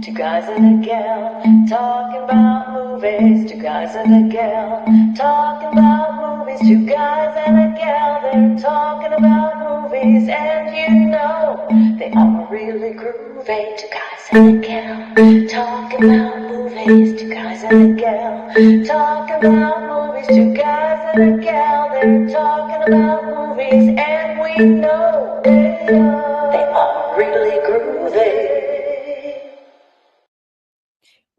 Two guys and a gal talking about movies. Two guys and a gal talking about movies. Two guys and a gal, they're talking about movies. And you know they are really groovy. Two guys and a gal talking about movies. Two guys and a gal talking about movies. Two guys and a gal, they're talking about movies. And we know they are really groovy.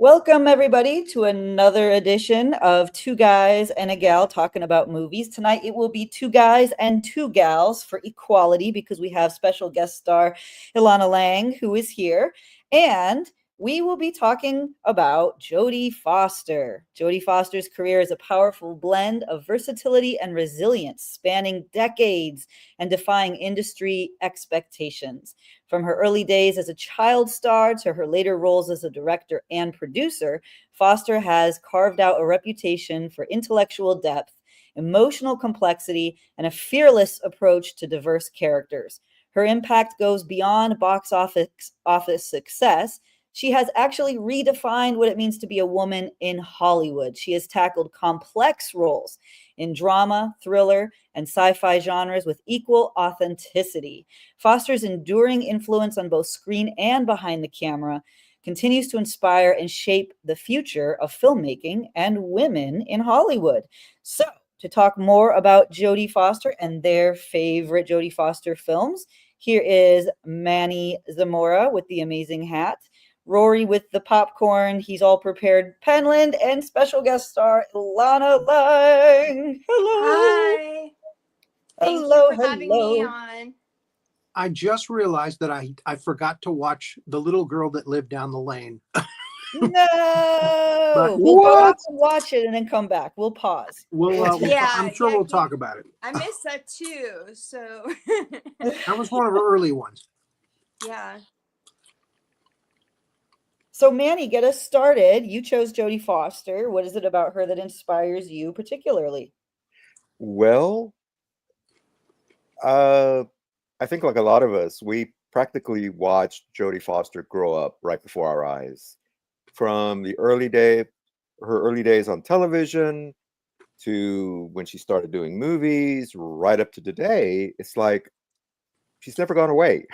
Welcome, everybody, to another edition of Two Guys and a Gal talking about movies. Tonight, it will be two guys and two gals for equality because we have special guest star Elana Lange, who is here. And we will be talking about Jodie Foster. Jodie Foster's career is a powerful blend of versatility and resilience, spanning decades and defying industry expectations. From her early days as a child star to her later roles as a director and producer, Foster has carved out a reputation for intellectual depth, emotional complexity, and a fearless approach to diverse characters. Her impact goes beyond box office success. She has actually redefined what it means to be a woman in Hollywood. She has tackled complex roles in drama, thriller, and sci-fi genres with equal authenticity. Foster's enduring influence on both screen and behind the camera continues to inspire and shape the future of filmmaking and women in Hollywood. So, to talk more about Jodie Foster and their favorite Jodie Foster films, here is Manny Zamora with the amazing hat, Rory with the popcorn, he's all prepared, Penland, and special guest star Elana Lange. Hello. Hi. Thank Hello, you for having me hello. on. I just realized that I forgot to watch The Little Girl That Lived Down the Lane. No, But we'll go what? out and watch it and then come back. We'll pause. I'm sure we'll talk about it. I missed that too. So That was one of her early ones. yeah. So Manny, get us started. You chose Jodie Foster. What is it about her that inspires you particularly? Well, I think like a lot of us, we practically watched Jodie Foster grow up right before our eyes. From her early days on television to when she started doing movies, right up to today, it's like she's never gone away.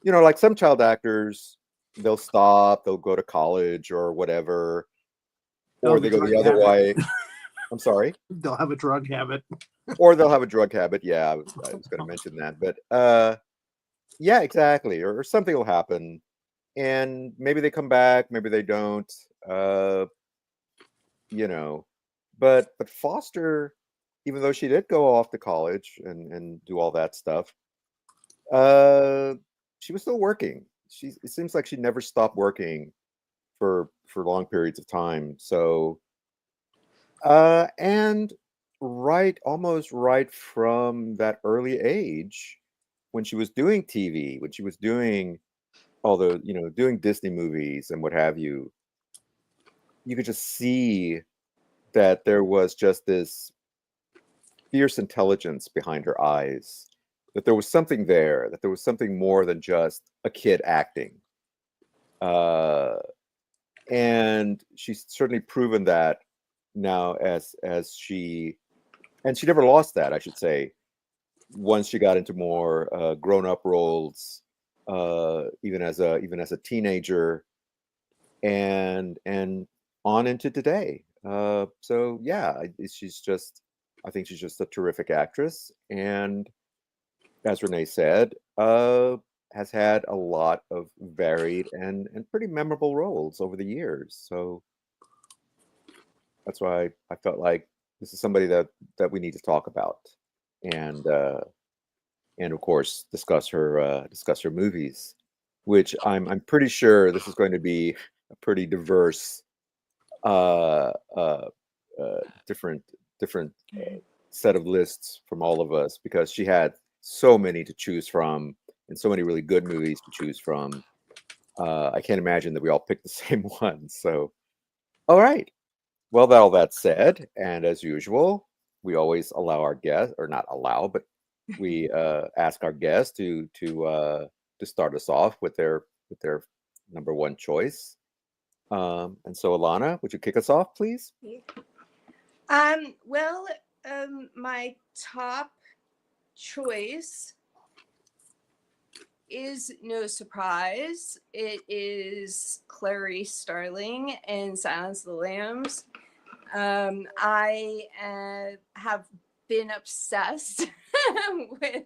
Like some child actors, they'll stop, they'll go to college or whatever, or they go the other way. I'm sorry? They'll have a drug habit. Or they'll have a drug habit. Yeah, I was going to mention that. But yeah, exactly. Or something will happen. And maybe they come back, maybe they don't. But Foster, even though she did go off to college and do all that stuff, she was still working. It seems like she never stopped working for long periods of time. So and almost right from that early age, when she was doing TV, when she was doing doing Disney movies and what have you, you could just see that there was just this fierce intelligence behind her eyes, that there was something there, that there was something more than just a kid acting. And she's certainly proven that now as she never lost that, I should say, once she got into more grown-up roles, even as a teenager, and on into today. So yeah, I think she's just a terrific actress, and as Renee said, has had a lot of varied and pretty memorable roles over the years. So that's why I felt like this is somebody that we need to talk about, and of course discuss her movies, which I'm pretty sure this is going to be a pretty diverse, different set of lists from all of us, because she had so many to choose from and so many really good movies to choose from. I can't imagine that we all picked the same one. So, all right. Well, all that said, and as usual, we always allow our guests, or not allow, but we ask our guests to start us off with their number one choice. And so, Elana, would you kick us off, please? Well, my top choice is no surprise. It is Clarice Starling in Silence of the Lambs. I have been obsessed with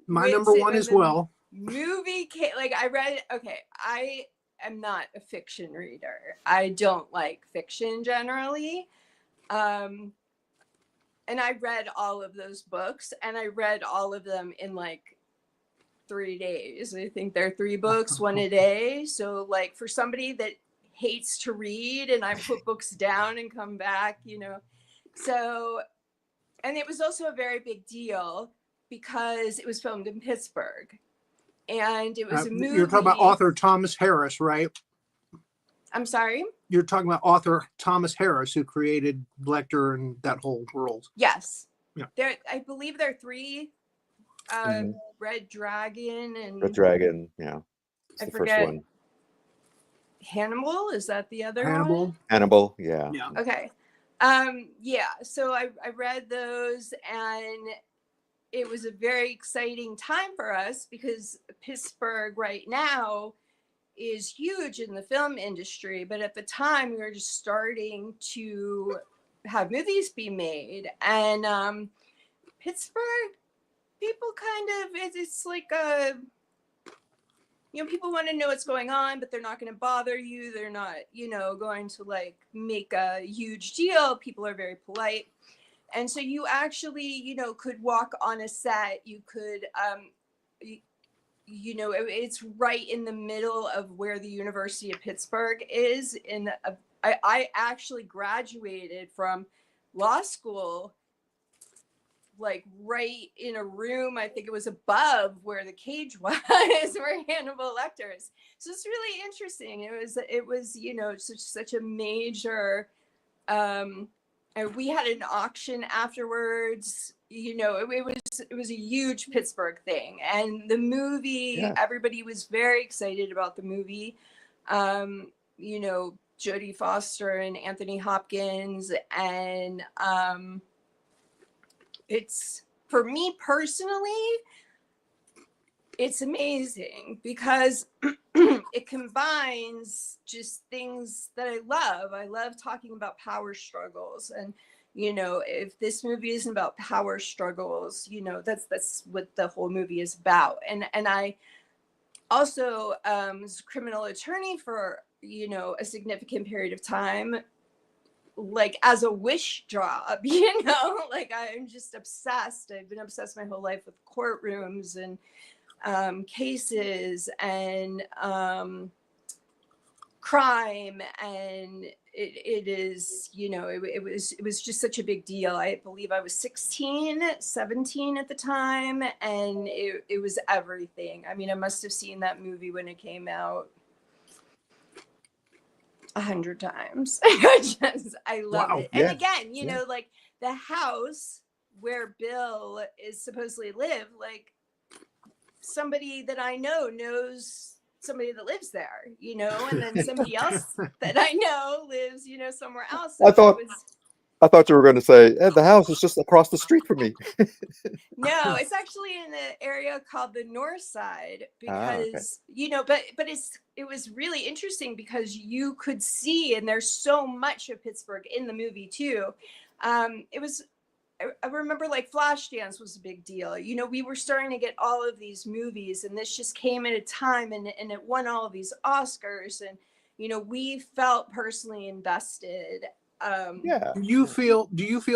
My number one when as the well. movie came, like I read. Okay, I am not a fiction reader. I don't like fiction generally. And I read all of those books, and I read all of them in like 3 days. I think they're 3 books, one a day. So like for somebody that hates to read, and I put books down and come back, you know. So, and it was also a very big deal because it was filmed in Pittsburgh, and it was a movie. You're talking about author Thomas Harris, right? I'm sorry? You're talking about author Thomas Harris, who created Lecter and that whole world. Yes. Yeah. I believe there are 3, Red Dragon and Red Dragon, yeah. It's I the forget. first one. Hannibal, is that the other Hannibal. one? Hannibal, yeah. Yeah. Okay. Yeah, so I read those, and it was a very exciting time for us because Pittsburgh right now is huge in the film industry, but at the time we were just starting to have movies be made, and Pittsburgh, people kind of, it's like a, you know, people want to know what's going on, but they're not going to bother you. They're not, you know, going to like make a huge deal. People are very polite. And so you actually, you know, could walk on a set. You could, you know, it's right in the middle of where the University of Pittsburgh is. I actually graduated from law school like right in a room, I think it was above where the cage was, where Hannibal Lecter is. So it's really interesting. It was, you know, such a major, and we had an auction afterwards. You know, it was a huge Pittsburgh thing, and the movie, Yeah. everybody was very excited about the movie. You know, Jodie Foster and Anthony Hopkins, and it's, for me personally, it's amazing because it combines just things that I love. I love talking about power struggles, and you know, if this movie isn't about power struggles, you know, that's what the whole movie is about. And I also was a criminal attorney for, you know, a significant period of time, like as a wish job, you know, like I'm just obsessed. I've been obsessed my whole life with courtrooms and cases and crime, and it is, you know, it was just such a big deal. I believe I was 17 at the time, and it was everything. I mean, I must have seen that movie when it came out 100 times. I love Wow, it. yeah, And again, you yeah. know, like the house where Bill is supposedly live, like somebody that I know knows somebody that lives there, you know, and then somebody else that I know lives, you know, somewhere else. So I thought you were going to say, the house is just across the street from me. No, it's actually in the area called the North Side because, okay. you know, but it was really interesting because you could see, and there's so much of Pittsburgh in the movie too. It was, I remember like Flashdance was a big deal. You know, we were starting to get all of these movies, and this just came at a time, and it won all of these Oscars, and, you know, we felt personally invested. Yeah. Do you feel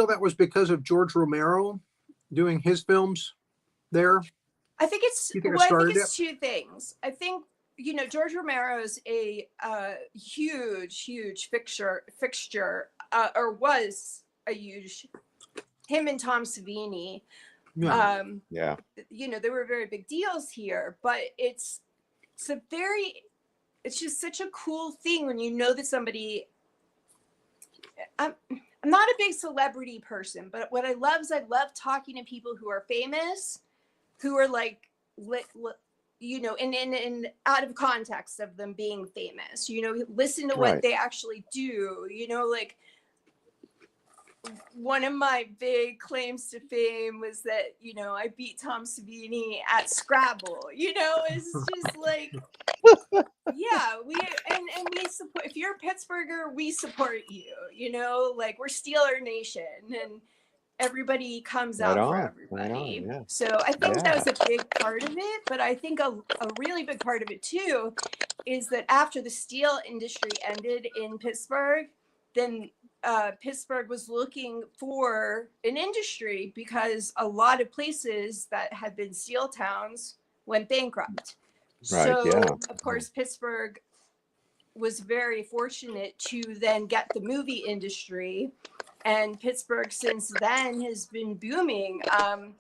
that was because of George Romero doing his films there? I think it's, You think it well, I think started it's 2 things. I think, you know, George Romero is a huge fixture, or was a huge, him and Tom Savini. Yeah. Yeah. You know, there were very big deals here, but it's just such a cool thing when you know that somebody, I'm not a big celebrity person, but what I love is I love talking to people who are famous, who are like you know, and out of context of them being famous, you know, listen to what Right. they actually do, you know, like one of my big claims to fame was that, you know, I beat Tom Savini at Scrabble, you know, it's just like, yeah, we support, if you're a Pittsburgher, we support you, you know, like we're Steeler Nation and everybody comes Right out for on. Right everybody. on. Yeah. So I think that Yeah. was a big part of it, but I think a really big part of it too is that after the steel industry ended in Pittsburgh, then Pittsburgh was looking for an industry because a lot of places that had been steel towns went bankrupt. Right. So, Yeah. of course, Pittsburgh was very fortunate to then get the movie industry. And Pittsburgh since then has been booming.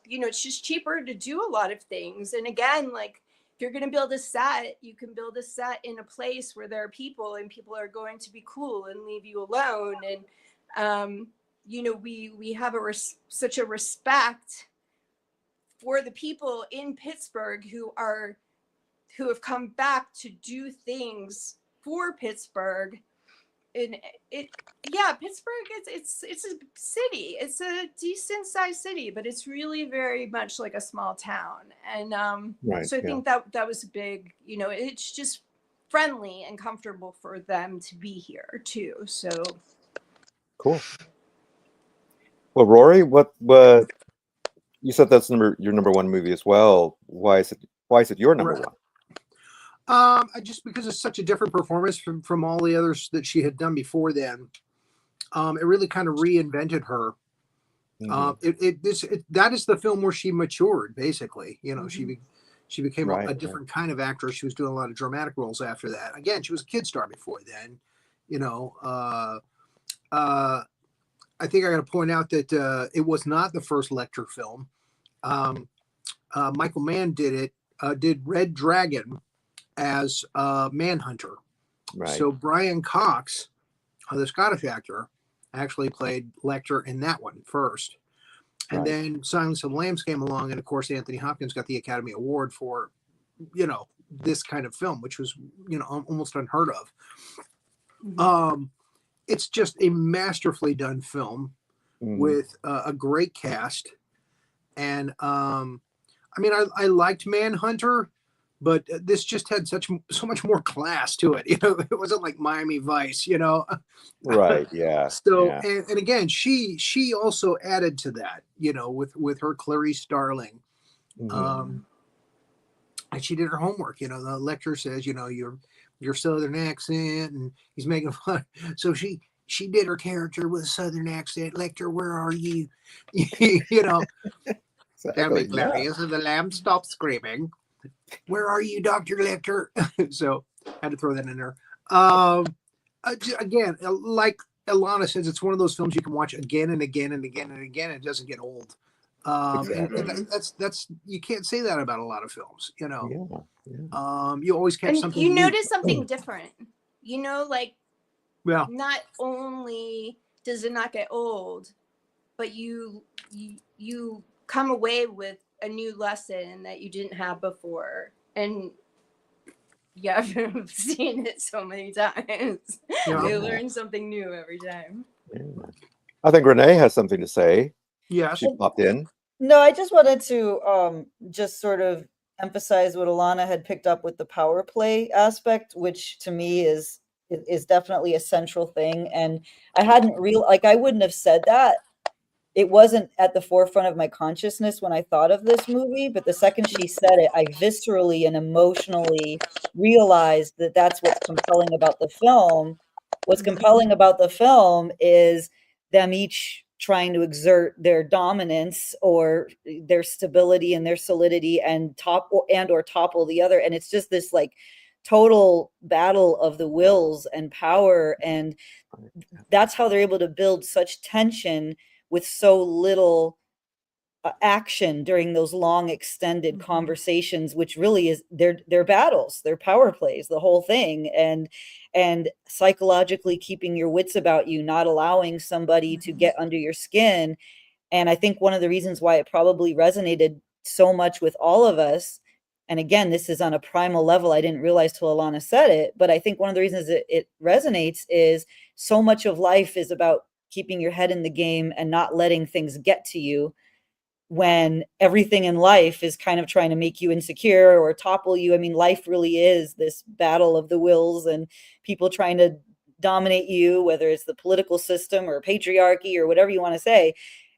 You know, it's just cheaper to do a lot of things. And again, like if you're going to build a set, you can build a set in a place where there are people and people are going to be cool and leave you alone. And, you know, we have such a respect for the people in Pittsburgh who have come back to do things for Pittsburgh. And Pittsburgh, it's a city. It's a decent sized city, but it's really very much like a small town. And Right. so I Yeah. think that was a big, you know, it's just friendly and comfortable for them to be here too. So Cool. Well, Rory, what you said that's your number one movie as well. Why is it your number Right. one? Just because it's such a different performance from all the others that she had done before then. It really kind of reinvented her. That is the film where she matured, basically. You know, she became Right, a different kind of actress. She was doing a lot of dramatic roles after that. Again, she was a kid star before then. You know, I think I got to point out that it was not the first Lecter film. Michael Mann did Red Dragon as Manhunter. right. So Brian Cox, the Scottish actor, actually played Lecter in that one first. And Right. then Silence of the Lambs came along, and of course Anthony Hopkins got the Academy Award for, you know, this kind of film, which was, you know, almost unheard of. It's just a masterfully done film with a great cast. And I mean, I liked Manhunter, but this just had so much more class to it. You know, it wasn't like Miami Vice, you know. Right. Yeah. So Yeah. and again, she also added to that, you know, with her Clarice Starling. And she did her homework. You know, the lecturer says, you know, your Southern accent, and he's making fun. So she did her character with a Southern accent. Lecter, where are you? You know, tell me, Exactly. Yeah. Clarice, and the lamb stopped screaming. Where are you, Dr. Lecter? So I had to throw that in there. Again, like Elana says, it's one of those films you can watch again and again and again and again. It doesn't get old. Exactly. And that's you can't say that about a lot of films, you know. Yeah. You always catch and something you new. notice something different, you know, like Yeah. not only does it not get old, but you come away with a new lesson that you didn't have before. And yeah, I've seen it so many times. Yeah. You learn something new every time. Yeah. I think Renee has something to say. Yes. She popped in. No, I just wanted to just sort of emphasize what Elana had picked up with the power play aspect, which to me is definitely a central thing. And I hadn't I wouldn't have said that. It wasn't at the forefront of my consciousness when I thought of this movie, but the second she said it, I viscerally and emotionally realized that that's what's compelling about the film. What's compelling about the film is them each trying to exert their dominance or their stability and their solidity and topple the other. And it's just this like total battle of the wills and power. And that's how they're able to build such tension with so little action during those long extended conversations, which really is their battles, their power plays, the whole thing, and psychologically keeping your wits about you, not allowing somebody to get under your skin. And I think one of the reasons why it probably resonated so much with all of us, And again, this is on a primal level. I didn't realize till Elana said it, but I think one of the reasons it resonates is so much of life is about keeping your head in the game and not letting things get to you, when everything in life is kind of trying to make you insecure or topple you. I mean, life really is this battle of the wills and people trying to dominate you, whether it's the political system or patriarchy or whatever you want to say.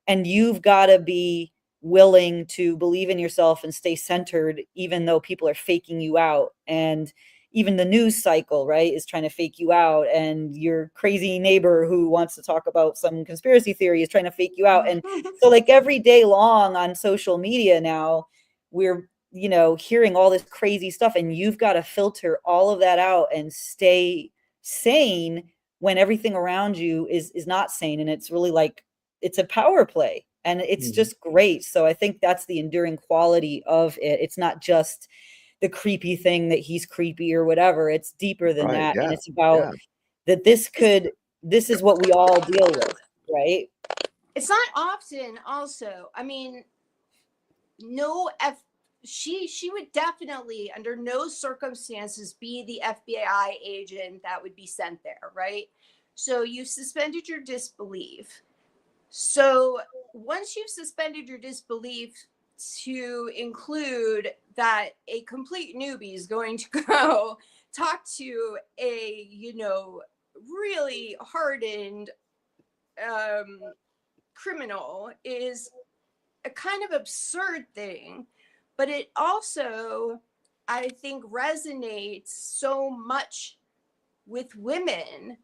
And you've got to be willing to believe in yourself and stay centered, even though people are faking you out. And even the news cycle, right, is trying to fake you out. And your crazy neighbor who wants to talk about some conspiracy theory is trying to fake you out. And so like every day long on social media now, we're, you know, hearing all this crazy stuff, and you've got to filter all of that out and stay sane when everything around you is not sane. And it's really like, it's a power play, and it's just great. So I think that's the enduring quality of it. It's not just the creepy thing that he's creepy or whatever. It's deeper than that. Yeah. And it's about that this is what we all deal with, right? It's not often also. I mean, she would definitely under no circumstances be the FBI agent that would be sent there, right? So you suspended your disbelief. So once you've suspended your disbelief to include that a complete newbie is going to go talk to a, you know, really hardened criminal is a kind of absurd thing. But it also, I think, resonates so much with women,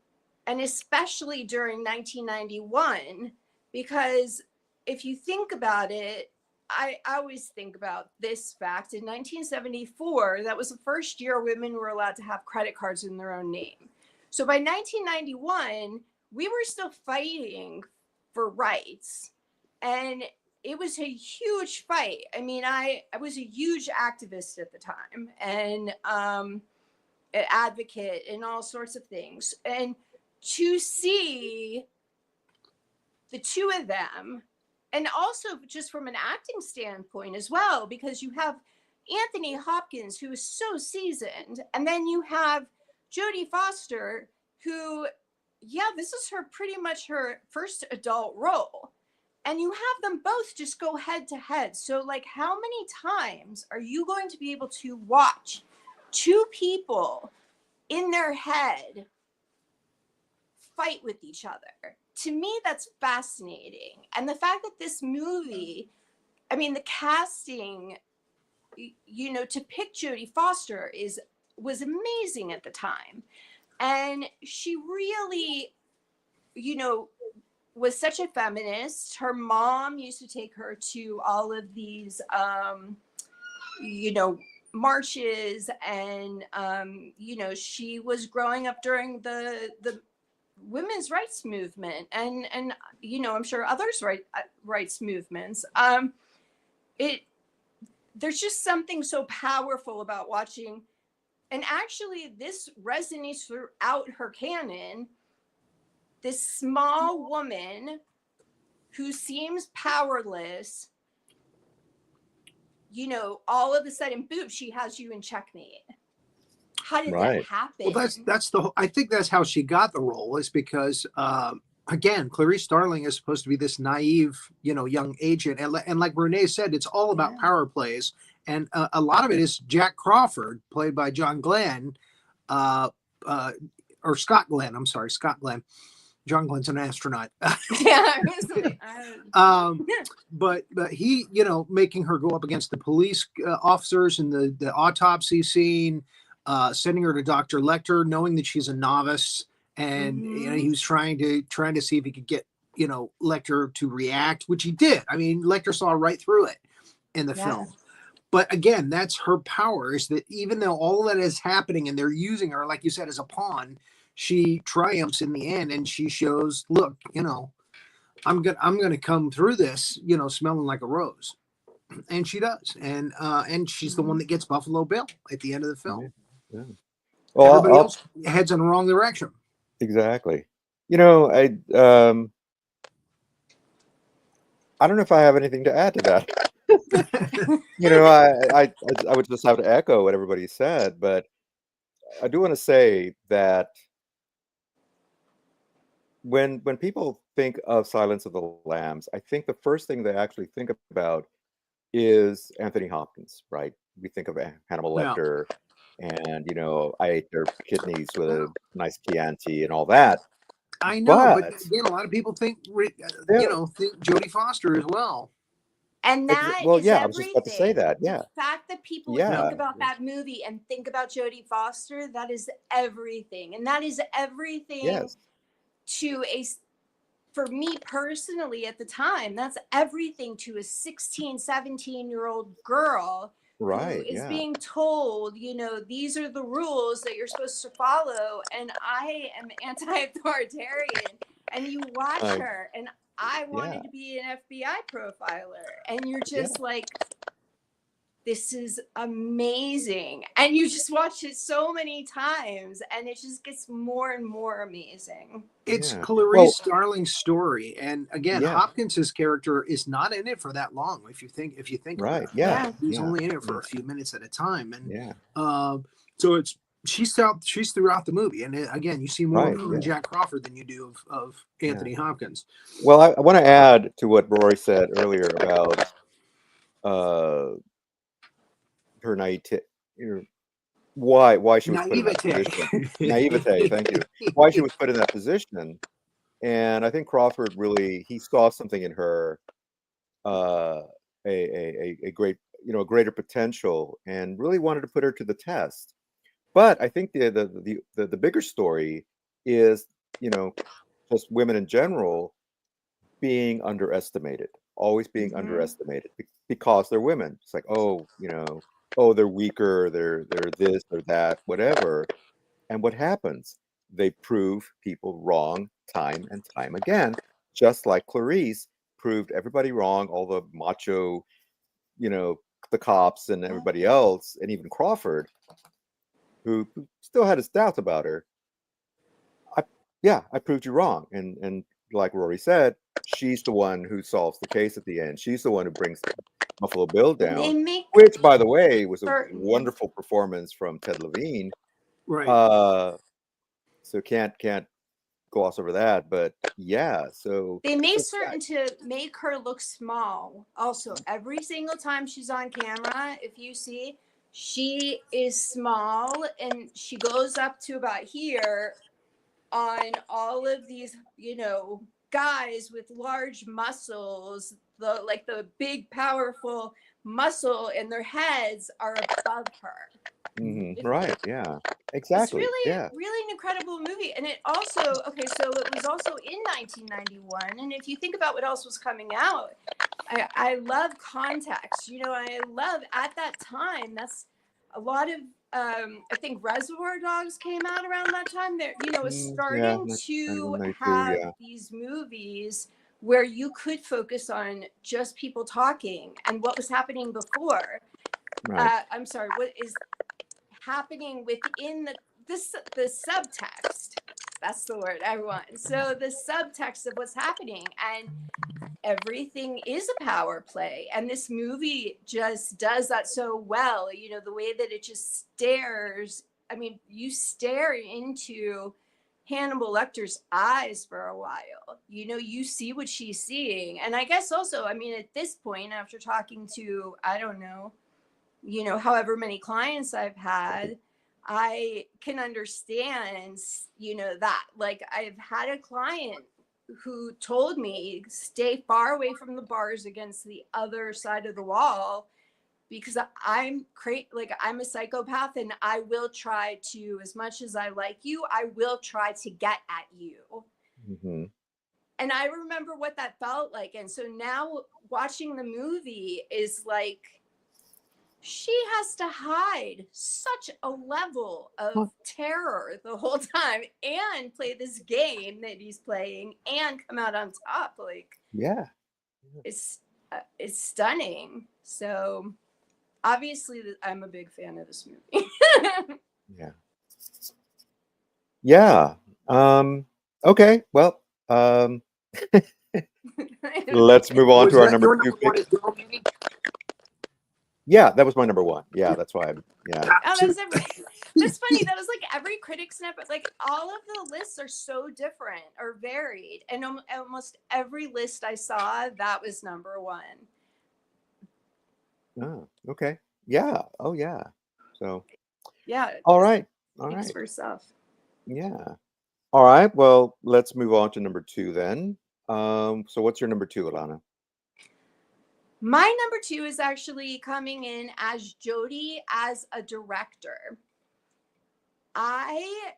and especially during 1991, because if you think about it, I always think about this fact. In 1974, that was the first year women were allowed to have credit cards in their own name. So by 1991, we were still fighting for rights. And it was a huge fight. I mean, I was a huge activist at the time, and an advocate and all sorts of things. And to see the two of them, and also just from an acting standpoint as well, because you have Anthony Hopkins, who is so seasoned, and then you have Jodie Foster, who, yeah, this is her pretty much her first adult role. And you have them both just go head to head. So like, how many times are you going to be able to watch two people in their head fight with each other? To me, that's fascinating. And the fact that this movie, I mean, the casting, you know, to pick Jodie Foster was amazing at the time. And she really, you know, was such a feminist. Her mom used to take her to all of these, you know, marches, and, you know, she was growing up during the women's rights movement, and you know, I'm sure others rights movements. There's just something so powerful about watching, and actually this resonates throughout her canon. This small woman who seems powerless, you know, all of a sudden, boom, she has you in checkmate. How did that happen? Well, that's I think that's how she got the role, is because again, Clarice Starling is supposed to be this naive, you know, young agent, and like Renee said, it's all about power plays, and a lot of it is Jack Crawford, played by John Glenn, or Scott Glenn. I'm sorry, Scott Glenn. John Glenn's an astronaut. Yeah. But he, you know, making her go up against the police officers in the autopsy scene, sending her to Dr. Lecter, knowing that she's a novice, and you know, he was trying to see if he could get, you know, Lecter to react, which he did. I mean, Lecter saw right through it in the film. But again, that's her power, is that even though all of that is happening and they're using her, like you said, as a pawn, she triumphs in the end, and she shows, look, you know, I'm gonna come through this, you know, smelling like a rose, and she does, and she's the one that gets Buffalo Bill at the end of the film. Yeah. Well, everybody else heads in the wrong direction. Exactly. You know, I don't know if I have anything to add to that. You know, I would just have to echo what everybody said, but I do want to say that when people think of Silence of the Lambs, I think the first thing they actually think about is Anthony Hopkins, right? We think of Hannibal Yeah. Lecter, and you know, I ate their kidneys with a nice Chianti and all that. I know, but But again, a lot of people think, there, think Jodie Foster as well. And that well, is yeah, I was just about to say everything. that. The Yeah, fact that people think yeah, about that movie and think about Jodie Foster, that is everything. And that is everything yes, to for me personally at the time, that's everything to a 16, 17-year-old girl who right, is yeah, being told, these are the rules that you're supposed to follow. And I am anti-authoritarian. And you watch I, her, and I yeah, wanted to be an FBI profiler. And you're yeah, just like, this is amazing. And you just watch it so many times, and it just gets more and more amazing. It's yeah. Clarice Well, Starling's story, and again, yeah, Hopkins's character is not in it for that long. If you think about right, it, yeah, Yeah. he's yeah, only in it for yeah, a few minutes at a time, and yeah, so she's throughout the movie, and again, you see more of right, her and yeah, Jack Crawford than you do of yeah. Anthony Hopkins. Well, I want to add to what Rory said earlier about uh, her naivete, why she was put in that Naivete. position. Naivete, thank you. Why she was put in that position, and I think Crawford really he saw something in her, uh, a great a greater potential, and really wanted to put her to the test. But I think the bigger story is just women in general being underestimated, always being underestimated because they're women. It's like, oh, oh, they're weaker, they're this or that, whatever. And what happens? They prove people wrong time and time again, just like Clarice proved everybody wrong, all the macho, you know, the cops and everybody else, and even Crawford, who still had his doubts about her. I proved you wrong. And like Rory said, she's the one who solves the case at the end. She's the one who brings Buffalo Bill And they down, make which, by the way, was a certain wonderful performance from Ted Levine. Right. So can't gloss over that. But yeah, so they made certain to make her look small. Also, every single time she's on camera, if you see, she is small, and she goes up to about here on all of these, guys with large muscles, the big, powerful muscle, and their heads are above her. Right, yeah, It's exactly, really, yeah. really an incredible movie. And it also, okay, so it was also in 1991. And if you think about what else was coming out, I love context. I love at that time, that's a lot of, I think Reservoir Dogs came out around that time. There, was Yeah, starting to 91, 92, have yeah. these movies where you could focus on just people talking and what was happening before. Right. I'm sorry, what is happening within the subtext. That's the word I want. So the subtext of what's happening, and everything is a power play, and this movie just does that so well. The way that it just stares. I mean, you stare into Hannibal Lecter's eyes for a while. You see what she's seeing. And I guess also, I mean, at this point, after talking to, I don't know, however many clients I've had, I can understand, that. Like, I've had a client who told me, stay far away from the bars against the other side of the wall, because I'm I'm a psychopath, and I will try to, as much as I like you, I will try to get at you. And I remember what that felt like. And so now watching the movie is like, she has to hide such a level of terror the whole time and play this game that he's playing and come out on top. Like, Yeah. it's stunning. So obviously I'm a big fan of this movie. Yeah. Yeah. Okay. Well, let's move on Was to our that number your two number one pick. as well, Manny? Yeah, that was my number one. Yeah, that's why yeah. Oh, that's funny. That was like every critic snap, but like all of the lists are so different or varied, and almost every list I saw, that was number one. Oh, okay. Yeah. Oh, yeah. So, Yeah, all right. All speaks right. for itself. Yeah. All right. Well, let's move on to number two then. So what's your number two, Elana? My number two is actually coming in as Jodie as a director. I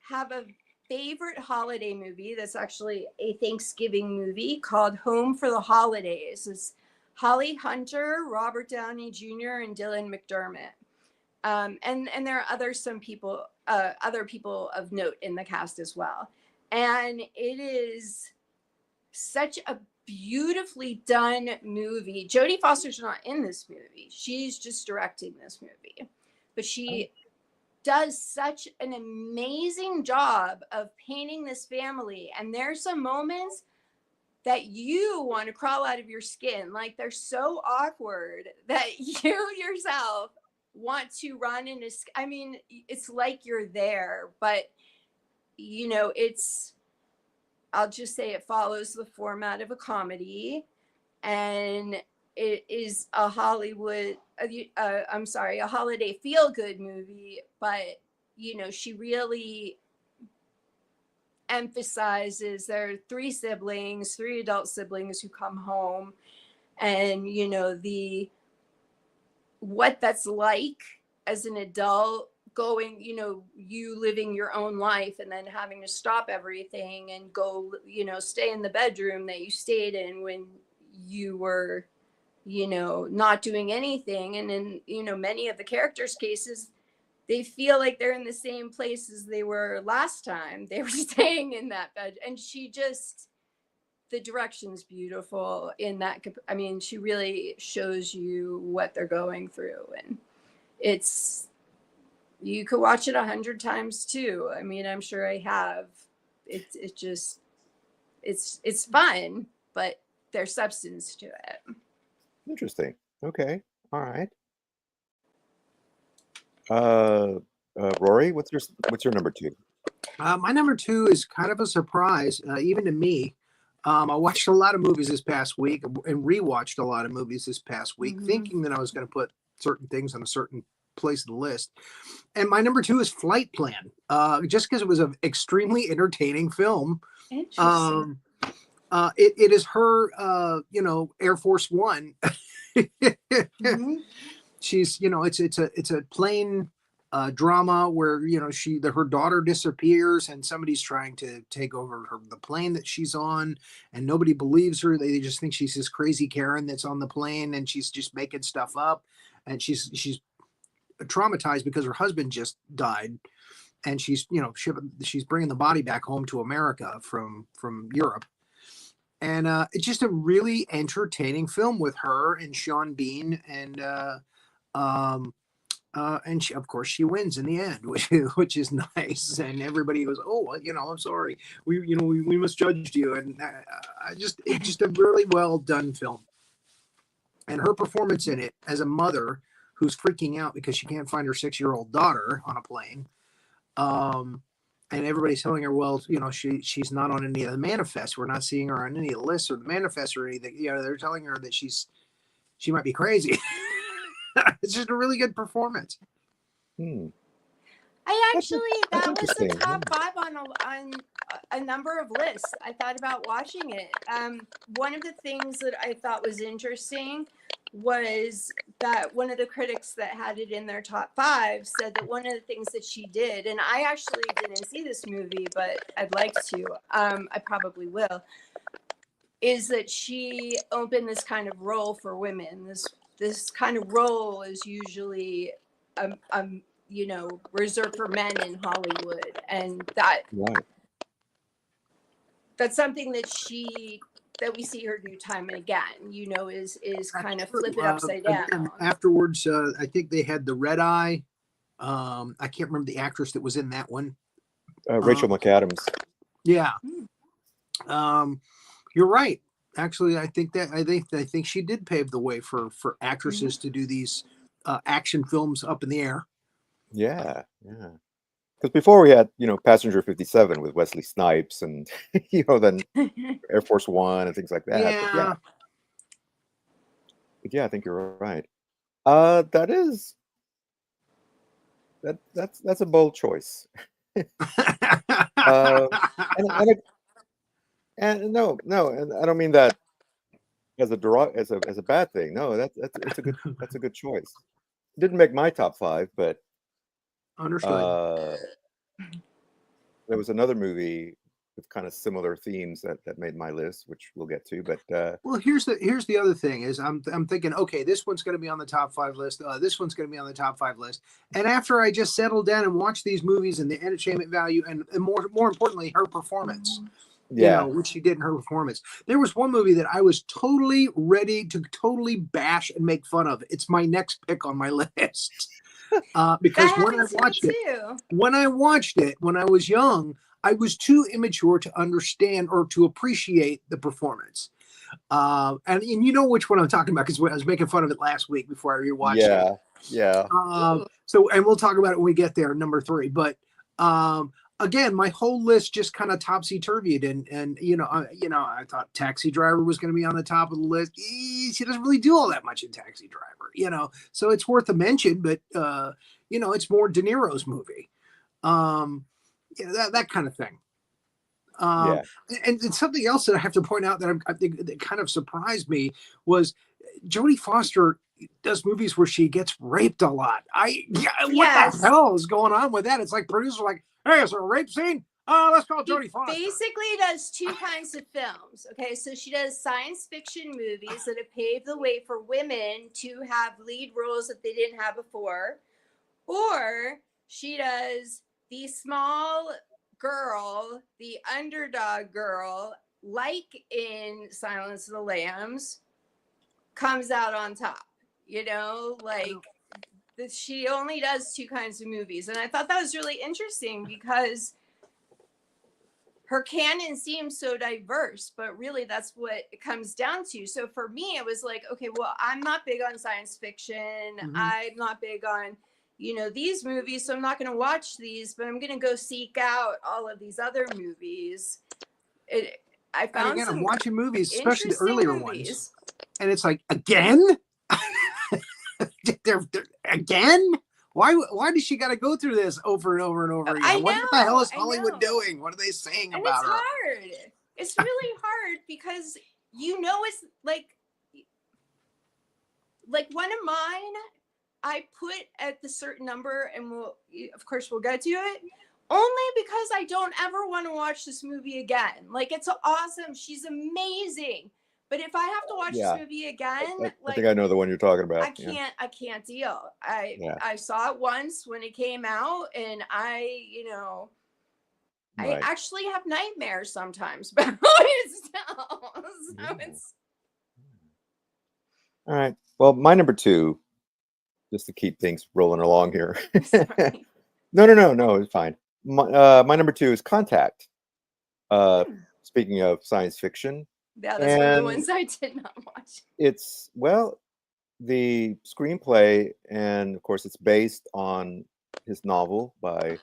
have a favorite holiday movie that's actually a Thanksgiving movie called Home for the Holidays. It's Holly Hunter, Robert Downey Jr., and Dylan McDermott. And there are other people of note in the cast as well. And it is such a beautifully done movie. Jodie Foster's not in this movie. She's just directing this movie. But she does such an amazing job of painting this family. And there's some moments that you want to crawl out of your skin. Like they're so awkward that you yourself want to run into, I mean, it's like you're there, but you know, I'll just say it follows the format of a comedy, and it is a holiday feel-good movie, but you know, she really emphasizes there are three adult siblings who come home, and you know, what that's like as an adult, going, you know, you living your own life and then having to stop everything and go, you know, stay in the bedroom that you stayed in when you were, you know, not doing anything. And in, you know, many of the characters' cases, they feel like they're in the same place as they were last time they were staying in that bed. And the direction's beautiful in that. I mean, she really shows you what they're going through, and you could watch it 100 times too. I mean, I'm sure I have. It's fun, but there's substance to it. Interesting. Okay. All right. Rory, what's your number two? My number two is kind of a surprise, even to me. I watched a lot of movies this past week and rewatched a lot of movies this past week, thinking that I was going to put certain things on a certain place in the list. And my number two is Flight Plan, just because it was an extremely entertaining film. Interesting. It is her, Air Force One. She's, it's a plane drama where, her daughter disappears and somebody's trying to take over the plane that she's on, and nobody believes her. They just think she's this crazy Karen that's on the plane, and she's just making stuff up, and she's traumatized because her husband just died, and she's bringing the body back home to America from Europe. And it's just a really entertaining film with her and Sean Bean, and she, of course, she wins in the end, which is nice. And everybody goes, "Oh, I'm sorry, we misjudged you." And it's just a really well done film. And her performance in it as a mother who's freaking out because she can't find her 6-year-old daughter on a plane, and everybody's telling her, well, she's not on any of the manifests. We're not seeing her on any of the lists or the manifests or anything. They're telling her that she might be crazy. It's just a really good performance. I actually, that's that was the interesting. top 5 on a number of lists. I thought about watching it. One of the things that I thought was interesting was that one of the critics that had it in their top 5 said that one of the things that she did, and I actually didn't see this movie, but I'd like to, I probably will, is that she opened this kind of role for women. This kind of role is usually reserved for men in Hollywood, and that's something that we see her do time and again, is kind of flip it upside down. And afterwards, I think they had the Red Eye. I can't remember the actress that was in that one. Rachel McAdams. Yeah. You're right. Actually, I think she did pave the way for actresses to do these action films up in the air. Yeah, yeah. Because before we had, Passenger 57 with Wesley Snipes and, then Air Force One and things like that. Yeah. But yeah, I think you're right. That is that's a bold choice. Uh, and no, and I don't mean that as a bad thing. No, that's a good choice. Didn't make my top 5, but Understood. there was another movie with kind of similar themes that made my list, which we'll get to. But Well, here's the other thing is I'm thinking, okay, this one's going to be on the top 5 list. This one's going to be on the top 5 list. And after I just settled down and watched these movies and the entertainment value and more importantly, her performance, yeah, which she did in her performance, there was one movie that I was totally ready to totally bash and make fun of. It's my next pick on my list. Because when I watched it when I was young, I was too immature to understand or to appreciate the performance. And you know which one I'm talking about because I was making fun of it last week before I rewatched it. Yeah. So, and we'll talk about it when we get there, number 3. But again, my whole list just kind of topsy-turvied, and I thought Taxi Driver was going to be on the top of the list. She doesn't really do all that much in Taxi Driver, so it's worth a mention. But it's more De Niro's movie, that kind of thing. Yeah. And something else that I have to point out that I think that kind of surprised me was Jodie Foster does movies where she gets raped a lot. What the hell is going on with that? It's like producers are like, hey, is there a rape scene? Let's call Jodie Foster. Basically does 2 kinds of films. Okay, so she does science fiction movies that have paved the way for women to have lead roles that they didn't have before, or she does the small girl, the underdog girl, like in Silence of the Lambs, comes out on top. She only does 2 kinds of movies, and I thought that was really interesting because her canon seems so diverse, but really that's what it comes down to. So for me, it was like, okay, well, I'm not big on science fiction. Mm-hmm. I'm not big on, these movies. So I'm not going to watch these, but I'm going to go seek out all of these other movies. I found I'm watching movies, especially the earlier ones. And it's like, again? they're again? Why does she got to go through this over and over and over again? What the hell is Hollywood doing? What are they saying about her? It's hard. It's really hard because it's like one of mine I put at the certain number, and we'll get to it, only because I don't ever want to watch this movie again. Like, it's awesome. She's amazing. But if I have to watch this movie again, I think I know the one you're talking about. I can't deal. I saw it once when it came out, and I actually have nightmares sometimes about it still. So it's all right. Well, my number 2, just to keep things rolling along here. No, it's fine. My number 2 is Contact. Speaking of science fiction. Yeah, that's one of the ones I did not watch. It's, the screenplay, and of course it's based on his novel by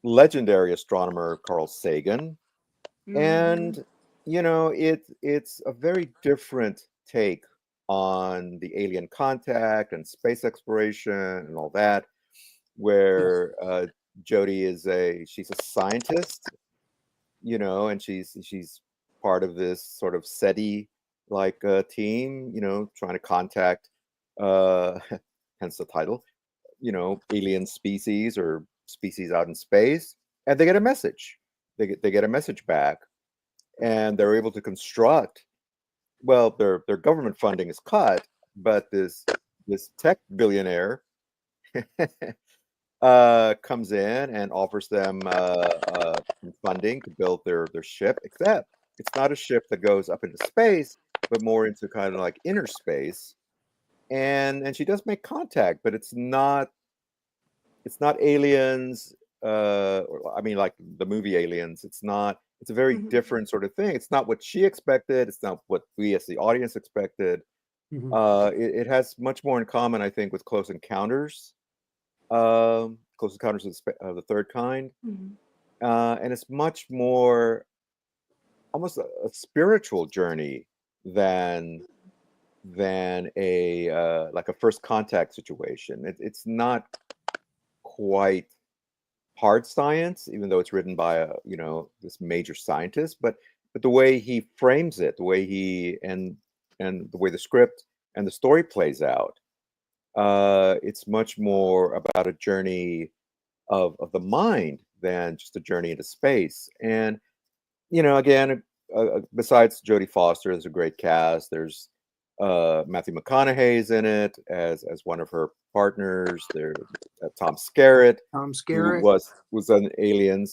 legendary astronomer Carl Sagan. Mm-hmm. And, it's a very different take on the alien contact and space exploration and all that, where Jodie she's a scientist, and she's part of this sort of SETI like team, trying to contact, hence the title, alien species or species out in space, and they get a message. They get a message back, and they're able to construct. Well, their government funding is cut, but this tech billionaire comes in and offers them funding to build their ship, except it's not a ship that goes up into space, but more into kind of like inner space. And she does make contact, but it's not aliens, like the movie Aliens. It's not It's a very Mhm. different sort of thing. It's not what she expected. It's not what we as the audience expected. It has much more in common, I think, with Close Encounters, Close Encounters of the Third Kind, Mhm. and it's much more almost a spiritual journey than a like a first contact situation. It's not quite hard science, even though it's written by a this major scientist, but the way he frames it, the way he and the way the script and the story plays out, it's much more about a journey of the mind than just a journey into space. And again, besides Jodie Foster, there's a great cast. There's Matthew McConaughey's in it as one of her partners. There, Tom Skerritt, Tom who Skerritt, was an Alien.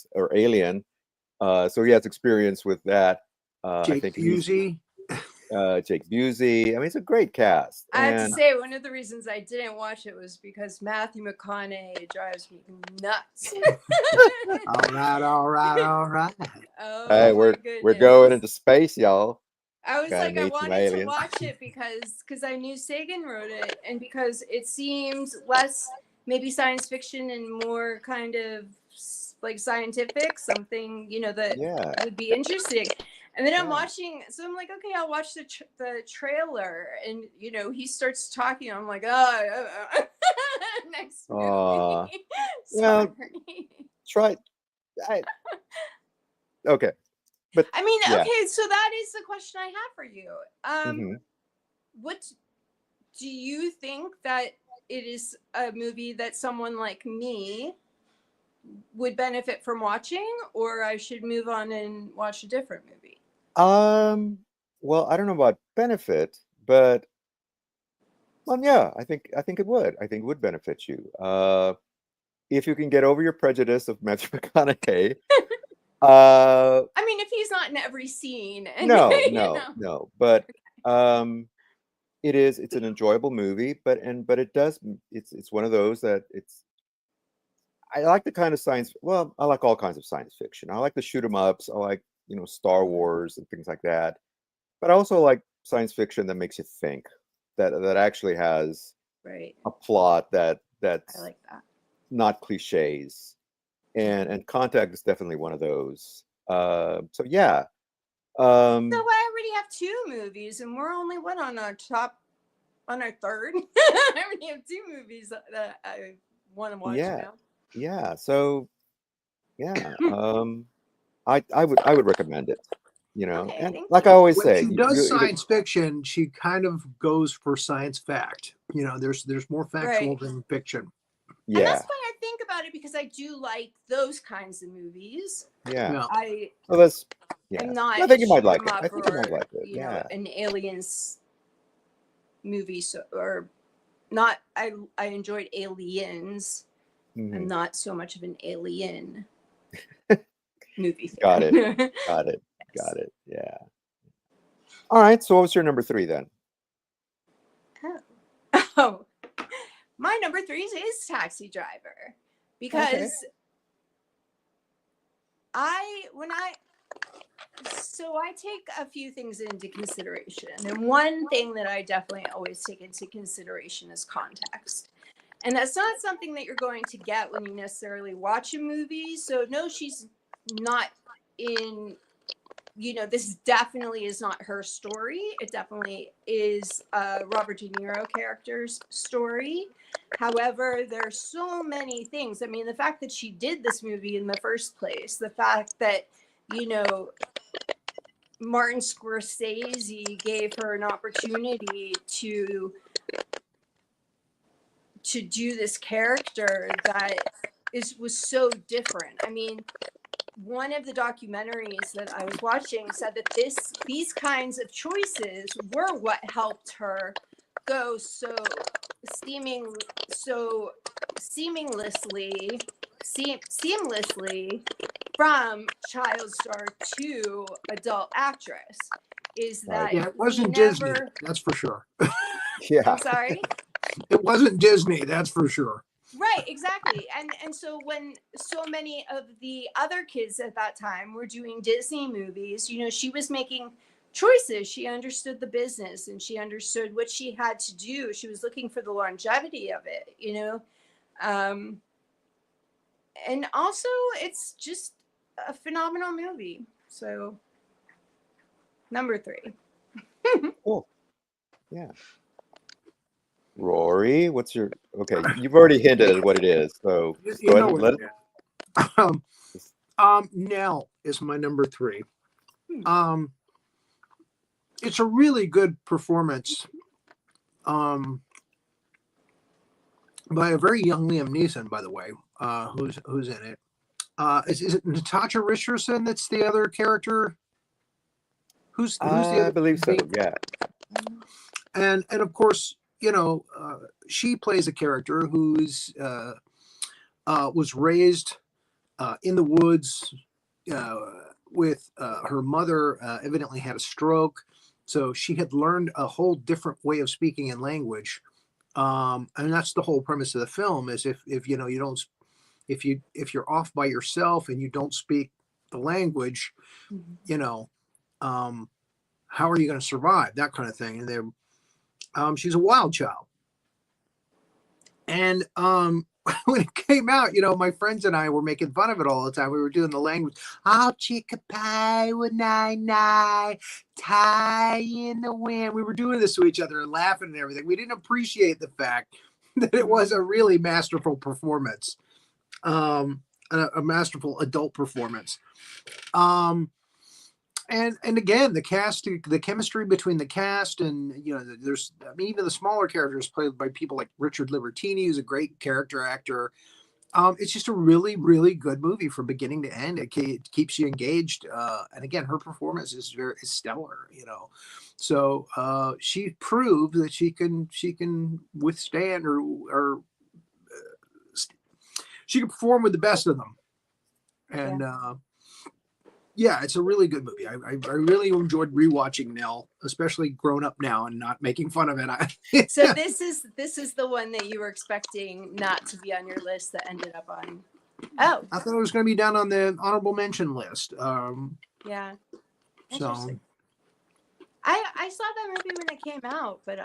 So he has experience with that. I Jake think Busey. Jake Busey. I mean, it's a great cast. I have to And say, one of the reasons I didn't watch it was because Matthew McConaughey drives me nuts. All right. Oh hey, my we're going goodness. into space, y'all. I was Gotta like, I meet some wanted to aliens. watch it because I knew Sagan wrote it, and because it seemed less maybe science fiction and more kind of like scientific, something that Yeah. would be interesting. And then I'm Yeah. watching, so I'm like, okay, I'll watch the trailer, and he starts talking. I'm like, oh, next movie. Well, Sorry. try. I, okay, but I mean, yeah. okay, so that is the question I have for you. Mhm. What do you think that it is a movie that someone like me would benefit from watching, or I should move on and watch a different movie? Well, I don't know about benefit, but well, yeah, I think it would. I think it would benefit you. If you can get over your prejudice of Matthew McConaughey. I mean, if he's not in every scene, and No. But it's an enjoyable movie, but it's one of those that I like the kind of I like all kinds of science fiction. I like the shoot 'em ups. I like, Star Wars and things like that. But I also like science fiction that makes you think, that actually has right, a plot I that's like that. not cliches. And Contact is definitely one of those. So yeah. So I already have 2 movies, and we're only on our third. I already have 2 movies that I want to watch Yeah. now. Yeah. So yeah. I would recommend it. Okay, And thank like I you. always When say, she does science fiction, she kind of goes for science fact. There's more factual Right. than fiction. And yeah, that's why I think about it, because I do like those kinds of movies. yeah. Yeah. I Well, that's am yeah. not I think a you might shoot like 'em it. up I think you might or like it. Yeah. an aliens movie, or not. I enjoyed Aliens. I'm Mhm. not so much of an alien movie Got fan. it. Got it. Got it. Yeah. All right. So what was your number 3 then? Oh, my number 3 is Taxi Driver, because Okay. I take a few things into consideration, and one thing that I definitely always take into consideration is context. And that's not something that you're going to get when you necessarily watch a movie. So no, she's not in, this definitely is not her story. It definitely is Robert De Niro character's story. However, there's so many things. I mean, the fact that she did this movie in the first place, the fact that, Martin Scorsese gave her an opportunity to do this character that was so different. I mean, one of the documentaries that I was watching said that these kinds of choices were what helped her go so seamlessly from child star to adult actress. Is Right. that Yeah, it wasn't we Disney, never? that's for sure. Yeah. I'm sorry. It wasn't Disney, that's for sure. Right, exactly. And so when so many of the other kids at that time were doing Disney movies, you know, she was making choices. She understood the business and she understood what she had to do. She was looking for the longevity of it, you know. Um, and also it's just a phenomenal movie. So number 3. Cool. Yeah. Rory, what's your okay? You've already hinted at what it is, so just You go ahead know and what let it it. is. Nell is my number 3. Um, it's a really good performance. By a very young Liam Neeson, by the way, who's in it. Is it Natasha Richardson that's the other character? Who's the I other believe so. main? Yeah. And of course, you know, she plays a character who's was raised in the woods uh, with her mother. Evidently had a stroke, so she had learned a whole different way of speaking and language. And that's the whole premise of the film: is if you know you don't if you're off by yourself and you don't speak the language, you know, um, how are you going to survive? That kind of thing. And she's a wild child. And when it came out, you know, my friends and I were making fun of it all the time. We were doing the language. Oh, chicka pie, would nine, tie in the wind. We were doing this to each other and laughing and everything. We didn't appreciate the fact that it was a really masterful performance, a masterful adult performance. Um, and again, the chemistry between the cast, and you know, there's, I mean, even the smaller characters played by people like Richard Libertini, who's a great character actor. It's just a really, really good movie from beginning to end. It keeps you engaged, and again, her performance is stellar. You know, so she proved that she can withstand or she can perform with the best of them. And yeah, it's a really good movie. I really enjoyed rewatching Nell, especially grown up now and not making fun of it. So this is the one that you were expecting not to be on your list that ended up on. Oh, I thought it was going to be down on the honorable mention list. yeah. So Interesting. I saw that movie when it came out, but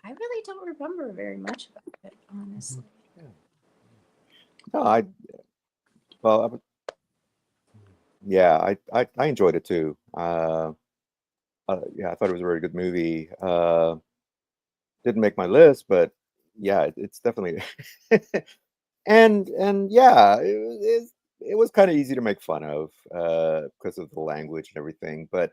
I really don't remember very much about it, honestly. No, well, yeah, I enjoyed it too. Yeah, I thought it was a very good movie. Didn't make my list, but yeah, it's definitely and yeah, it was kind of easy to make fun of because of the language and everything. But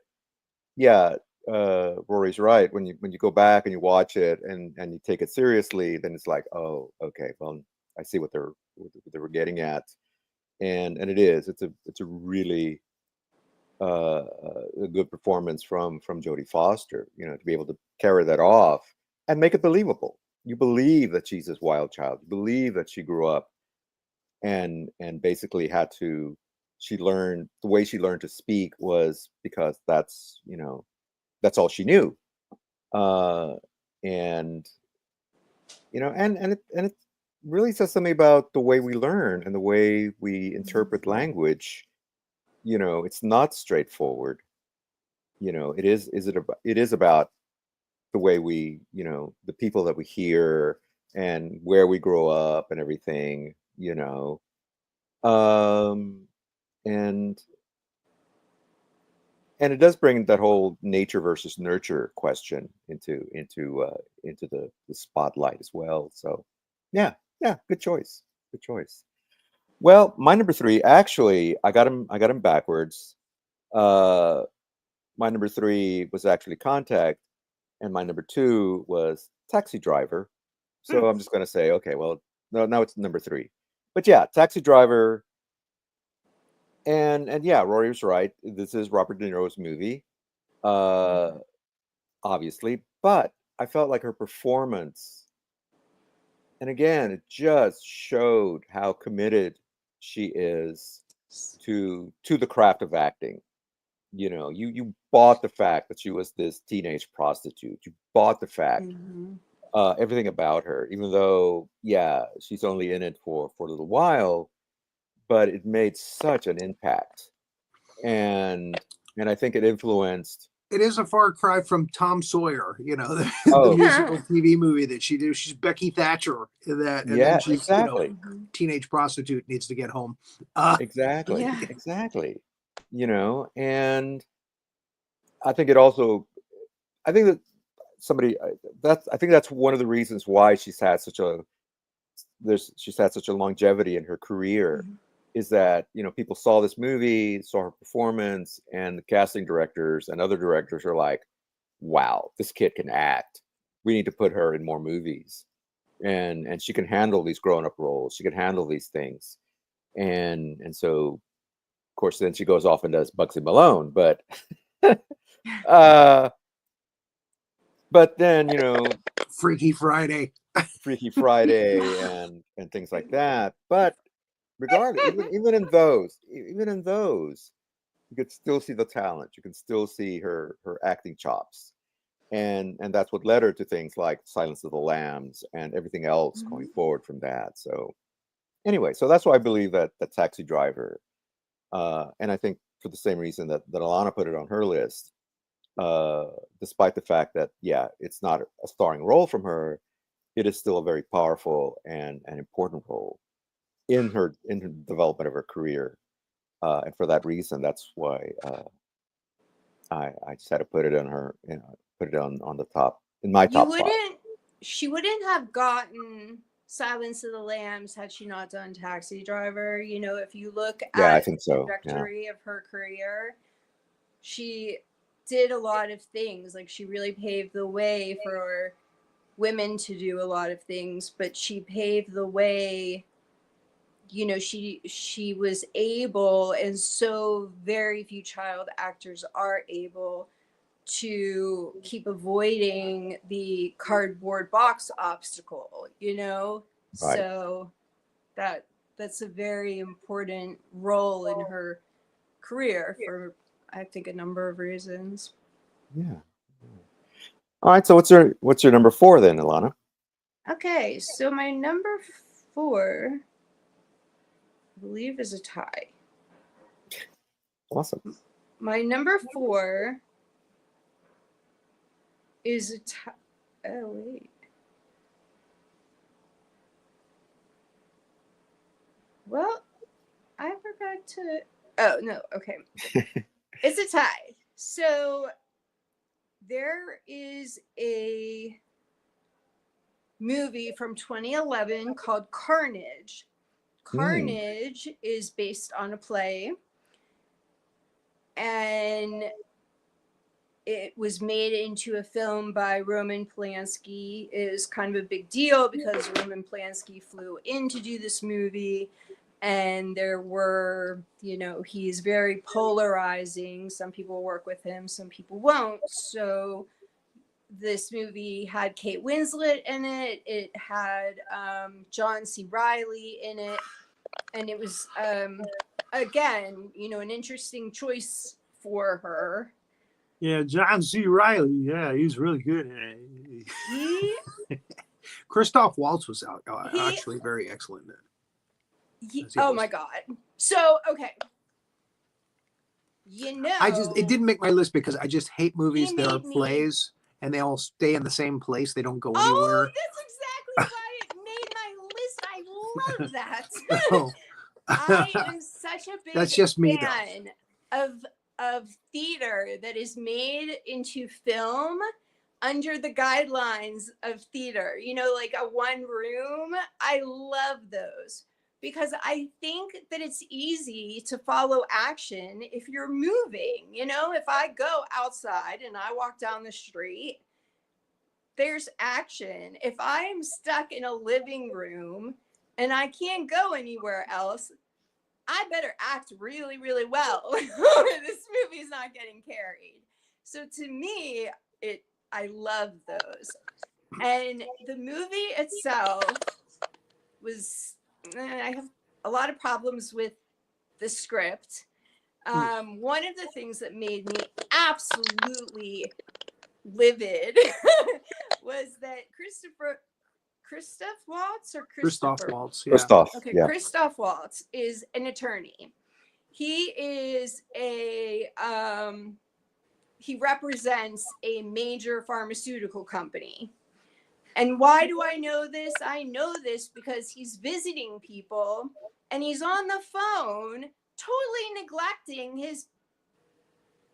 yeah, Rory's right. When you go back and you watch it and you take it seriously, then it's like, oh, okay, well, I see what they were getting at, and it's a really a good performance from Jodie Foster. You know, to be able to carry that off and make it believable. You believe that she's this wild child. You believe that she grew up and basically had to. She learned the way she learned to speak was because that's all she knew. Uh, and and it really says something about the way we learn and the way we interpret language. It's not straightforward. It is about the way the people that we hear and where we grow up and everything. um and and it does bring that whole nature versus nurture question into the spotlight as well. So yeah, yeah, good choice. Well, my number three, actually, I got him backwards. uh my number three was actually Contact, and my number two was Taxi Driver. So I'm just going to say, okay, well, no, now it's number three. But yeah, Taxi Driver, and yeah, Rory was right. This is Robert De Niro's movie, uh, obviously, but I felt like her performance, and again, it just showed how committed she is to the craft of acting. You bought the fact that she was this teenage prostitute. You bought the fact Mhm. everything about her, even though, yeah, she's only in it for a little while, but it made such an impact. And I think it influenced. It is a far cry from Tom Sawyer, the Oh, musical TV movie that she did. She's Becky Thatcher in that, and then yeah, she's, exactly. teenage prostitute needs to get home. Exactly. Yeah. Exactly. And I think it also, I think that I think that's one of the reasons why she's had such a longevity in her career, is that, people saw this movie, saw her performance, and the casting directors and other directors are like, wow, this kid can act. We need to put her in more movies. And she can handle these grown-up roles. She can handle these things. And so, of course, then she goes off and does Bugsy Malone, but but then, Freaky Friday. Freaky Friday and things like that. But regardless, even in those, you could still see the talent. You can still see her acting chops, and that's what led her to things like Silence of the Lambs and everything else going forward from that. So anyway, so that's why I believe that Taxi Driver, and I think for the same reason that Elana put it on her list, despite the fact that, yeah, it's not a starring role from her, it is still a very powerful and an important role in her development of her career, and for that reason, that's why I just had to put it on her, put it on the top, in my top spot. She wouldn't have gotten Silence of the Lambs had she not done Taxi Driver. If you look Yeah, I at think the so. Yeah. trajectory of her career, she did a lot of things. Like, she really paved the way for women to do a lot of things, but she paved the way. She was able, and so very few child actors are able, to keep avoiding the cardboard box obstacle, Right. So that's a very important role in her career for, I think, a number of reasons. Yeah. All right. So what's your number 4 then, Elana? Okay, so my number 4, I believe, is a tie. Awesome. My number 4 is a tie. Oh, wait. Well, I forgot to. Oh, no. Okay. It's a tie. So there is a movie from 2011 called Carnage. Carnage is based on a play, and it was made into a film by Roman Polanski. It is kind of a big deal because Roman Polanski flew in to do this movie, and there were, he's very polarizing. Some people work with him, some people won't. So this movie had Kate Winslet in it. It had John C. Reilly in it. And it was, again, an interesting choice for her. Yeah, John C. Reilly. Yeah, he's really good. Christoph Waltz was actually very excellent in it. Oh my God. So, okay. It didn't make my list because I just hate movies that are plays and they all stay in the same place. They don't go anywhere. Oh, that's exactly why it made my list. I love that. Oh. I am such a big That's just me, fan of theater that is made into film under the guidelines of theater. Like a one room. I love those because I think that it's easy to follow action if you're moving. If I go outside and I walk down the street, there's action. If I'm stuck in a living room and I can't go anywhere else, I better act really, really well. This movie's not getting carried. So to me, I love those. And the movie itself was, I have a lot of problems with the script. One of the things that made me absolutely livid was that Christoph Waltz or Christoph Christopher? Waltz. Yeah. Christoph. Okay, Yeah. Christoph Waltz is an attorney. He is he represents a major pharmaceutical company. And why do I know this? I know this because he's visiting people and he's on the phone, totally neglecting his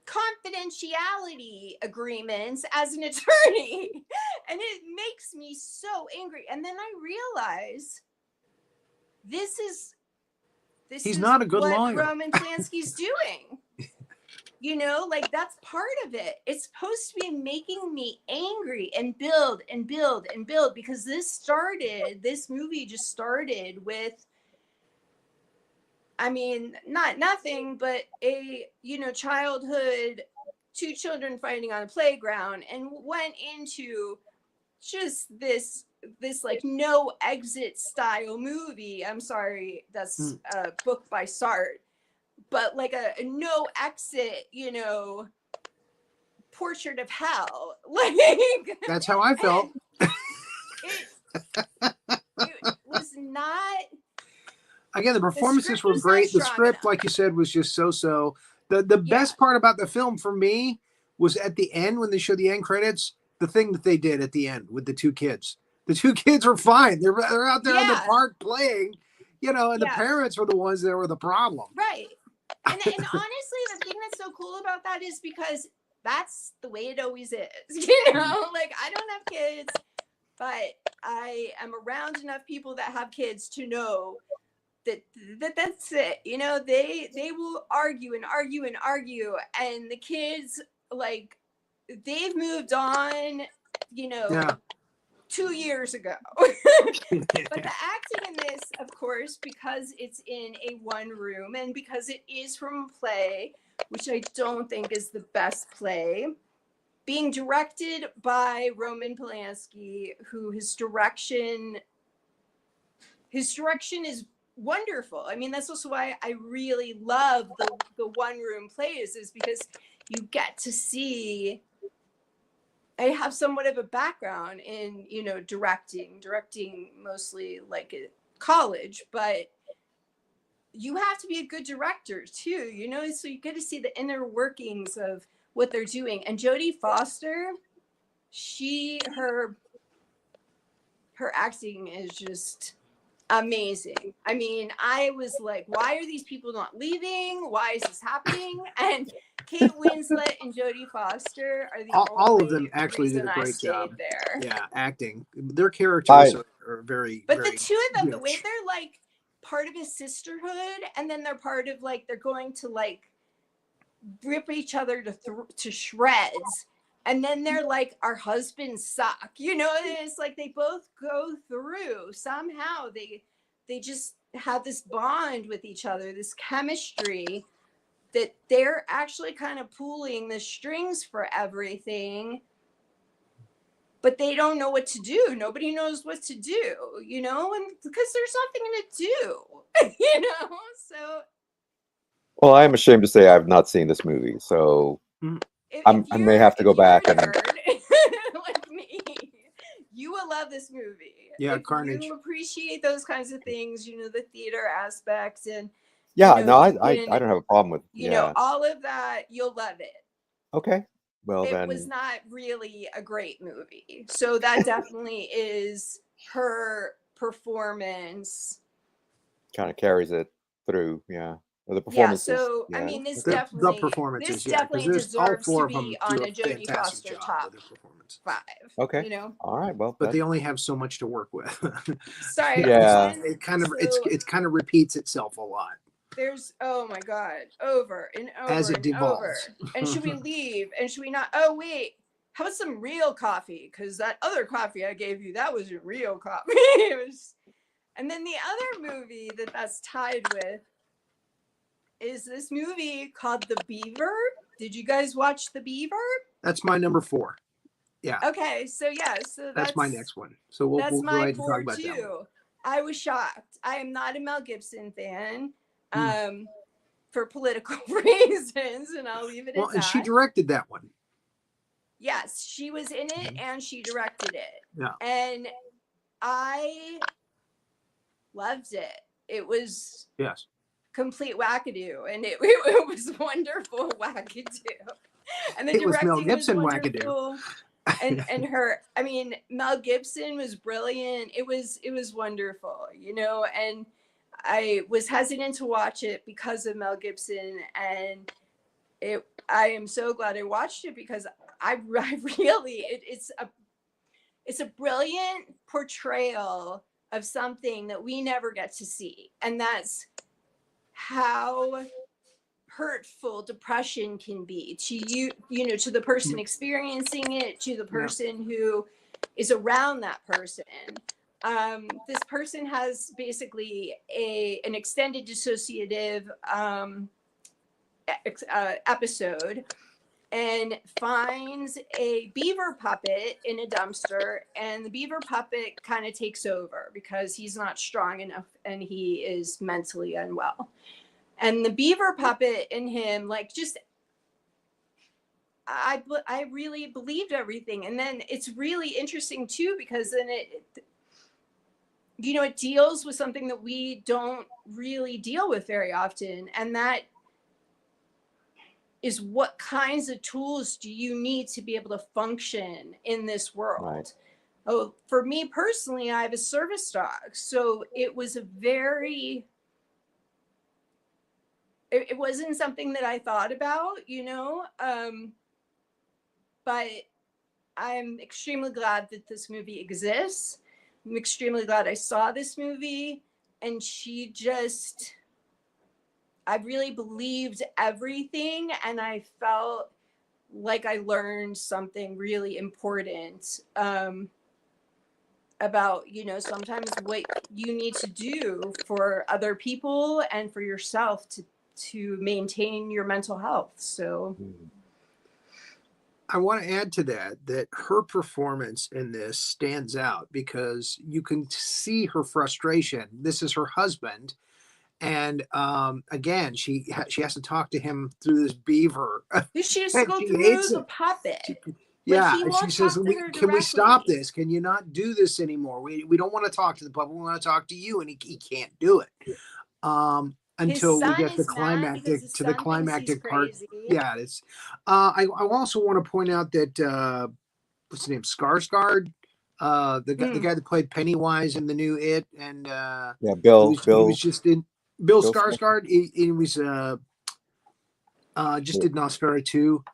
confidentiality agreements as an attorney. And it makes me so angry. And then I realize he's not a good what lawyer. Roman Polanski's doing. You know, like that's part of it. It's supposed to be making me angry and build and build and build, because this movie just started with, I mean, not nothing, but a, childhood, two children fighting on a playground, and went into just this like no exit style movie. I'm sorry, that's a book by Sartre, but like a no exit, portrait of hell. Like That's how I felt. It was not. Again, the performances were great. The script, like you said, was just so. The best part about the film for me was at the end, when they showed the end credits, the thing that they did at the end with the two kids. The two kids were fine. They're out there in the park playing, and the parents were the ones that were the problem. Right. And honestly, the thing that's so cool about that is because that's the way it always is. Like I don't have kids, but I am around enough people that have kids to know that's it. They will argue and argue and argue, and the kids, like, they've moved on, 2 years ago. But the acting in this, of course, because it's in a one room and because it is from a play, which I don't think is the best play, being directed by Roman Polanski, who his direction is wonderful. I mean, that's also why I really love the one room plays, is because you get to see. I have somewhat of a background in, directing mostly like at college, but you have to be a good director too, so you get to see the inner workings of what they're doing. And Jodie Foster, her acting is just amazing. I mean, I was like, why are these people not leaving? Why is this happening? And Kate Winslet and Jodie Foster are all of them actually did a great job there. Yeah, acting. Their characters are very. But very the two of them, rich. the way they're like part of a sisterhood, and then they're part of like they're going to like rip each other to shreds. And then they're like, our husbands suck. It's like they both go through. Somehow they just have this bond with each other, this chemistry, that they're actually kind of pulling the strings for everything. But they don't know what to do. Nobody knows what to do, and because there's nothing to do, so. Well, I am ashamed to say I've not seen this movie, so I may have to go back and. Like me, you will love this movie. Yeah, if Carnage. You appreciate those kinds of things, the theater aspects, and I don't have a problem with all of that. You'll love it. Okay, well it then was not really a great movie, so that definitely is her performance. Kind of carries it through, The performance. So I mean, this definitely the performances. Deserves to be on a Jodie Foster top 5. Okay. All right. Well, but they only have so much to work with. Sorry. Yeah. It kind of it kind of repeats itself a lot. There's over and over as it and devolves. over. And should we leave? And should we not? Oh wait, how about some real coffee? Because that other coffee I gave you, that wasn't real coffee. And then the other movie that's tied with is this movie called The Beaver. Did you guys watch The Beaver? That's my number 4. Yeah. Okay, so that's my next one. So we'll go ahead and talk about that one. I was shocked. I am not a Mel Gibson fan, for political reasons, and I'll leave it at that. And she directed that one. Yes, she was in it and she directed it. Yeah. And I loved it. It was Yes. complete wackadoo, and it was wonderful wackadoo. And the It was Mel directing was Gibson wonderful. And her, I mean, Mel Gibson was brilliant. It was wonderful, you know, and I was hesitant to watch it because of Mel Gibson, and I am so glad I watched it because I really it's a brilliant portrayal of something that we never get to see, and that's how hurtful depression can be to you, you know, to the person experiencing it, to the person who is around that person. This person has basically an extended dissociative episode, and finds a beaver puppet in a dumpster, and the beaver puppet kind of takes over because he's not strong enough and he is mentally unwell. And the beaver puppet in him, like, just I really believed everything. And then it's really interesting too, because then it you know, it deals with something that we don't really deal with very often, and that is what kinds of tools do you need to be able to function in this world? Right. Oh, for me personally, I have a service dog. So it was it wasn't something that I thought about, you know, but I'm extremely glad that this movie exists. I'm extremely glad I saw this movie, and I really believed everything, and I felt like I learned something really important about, you know, sometimes what you need to do for other people and for yourself to maintain your mental health. So I want to add to that her performance in this stands out because you can see her frustration. This is her husband. And again, she has to talk to him through this beaver. she has to go She through hates the it. puppet. Yeah, he and won't she says, talk to her "Can we stop directly. this? Can you not do this anymore? We don't want to talk to the public. We want to talk to you." And he can't do it until we get the climactic part. Yeah, it's. I also want to point out that what's his name, Skarsgård, the guy that played Pennywise in the new It, and Yeah, Bill. he was just in Bill Bill Skarsgård. He was just did Nosferatu.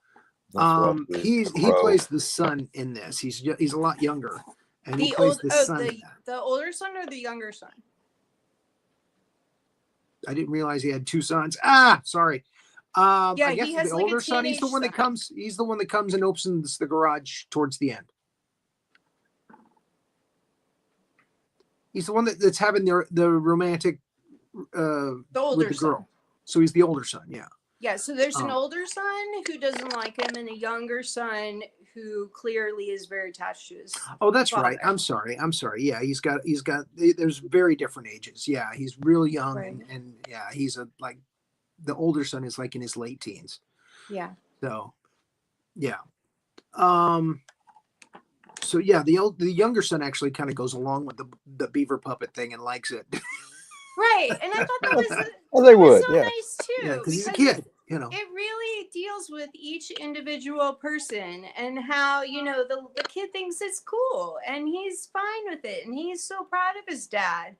He plays the son in this. He's a lot younger, and he plays the son. The older son or the younger son? I didn't realize he had two sons. Sorry. Yeah, I guess he has the like older a son. He's the one that comes. He's the one that comes and opens the garage towards the end. He's the one that's having the romantic with the girl. Son. So he's the older son. Yeah. Yeah, so there's an older son who doesn't like him, and a younger son who clearly is very attached to his that's father. right. I'm sorry. Yeah, he's got there's very different ages. Yeah, he's real young, right. and yeah, he's like the older son is like in his late teens. Yeah. So, yeah. So yeah, the younger son actually kind of goes along with the beaver puppet thing and likes it. Right, and I thought that was nice too. Yeah, because he's a kid. You know, it really deals with each individual person and how, you know, the kid thinks it's cool and he's fine with it and he's so proud of his dad.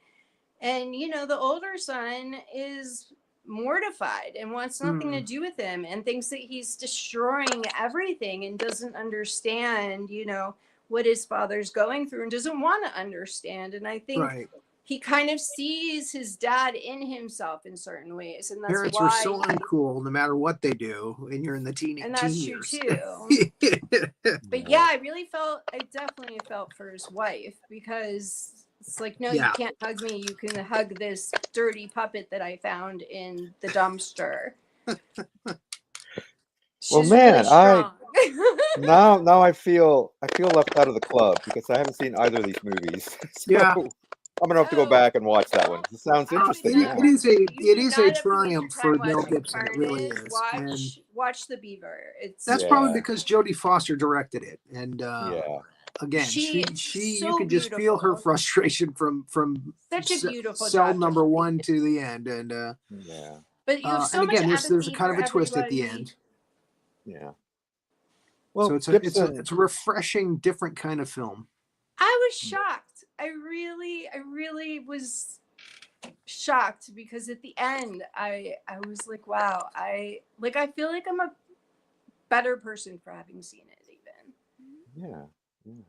And, you know, the older son is mortified and wants nothing to do with him and thinks that he's destroying everything and doesn't understand, you know, what his father's going through and doesn't want to understand. And I think he kind of sees his dad in himself in certain ways, and that's parents why are so uncool no matter what they do when you're in the teen years. And that's true too. But yeah, I definitely felt for his wife, because it's like, no, you can't hug me. You can hug this dirty puppet that I found in the dumpster. Well, man, really now I feel left out of the club because I haven't seen either of these movies. So. Yeah. I'm gonna have to go Oh, back and watch that one. well, It sounds I would interesting. not. Yeah. You It do is a not have to waste your triumph time for Mel watching Gibson. It really Carnage. is. And Watch The Beaver. It's that's great. probably Yeah. because Jodie Foster directed it. And Yeah. again, It's she you so could just feel her beautiful. frustration from Such a beautiful cell number documentary. one to the end. And Yeah. But you have so and much again, there's a empathy kind for of a twist at the everybody. end. Yeah. So Well, it's Gibson. a refreshing, different kind of film. I was shocked. I really was shocked because at the end I was like, wow, I feel like I'm a better person for having seen it even. Yeah. Yeah.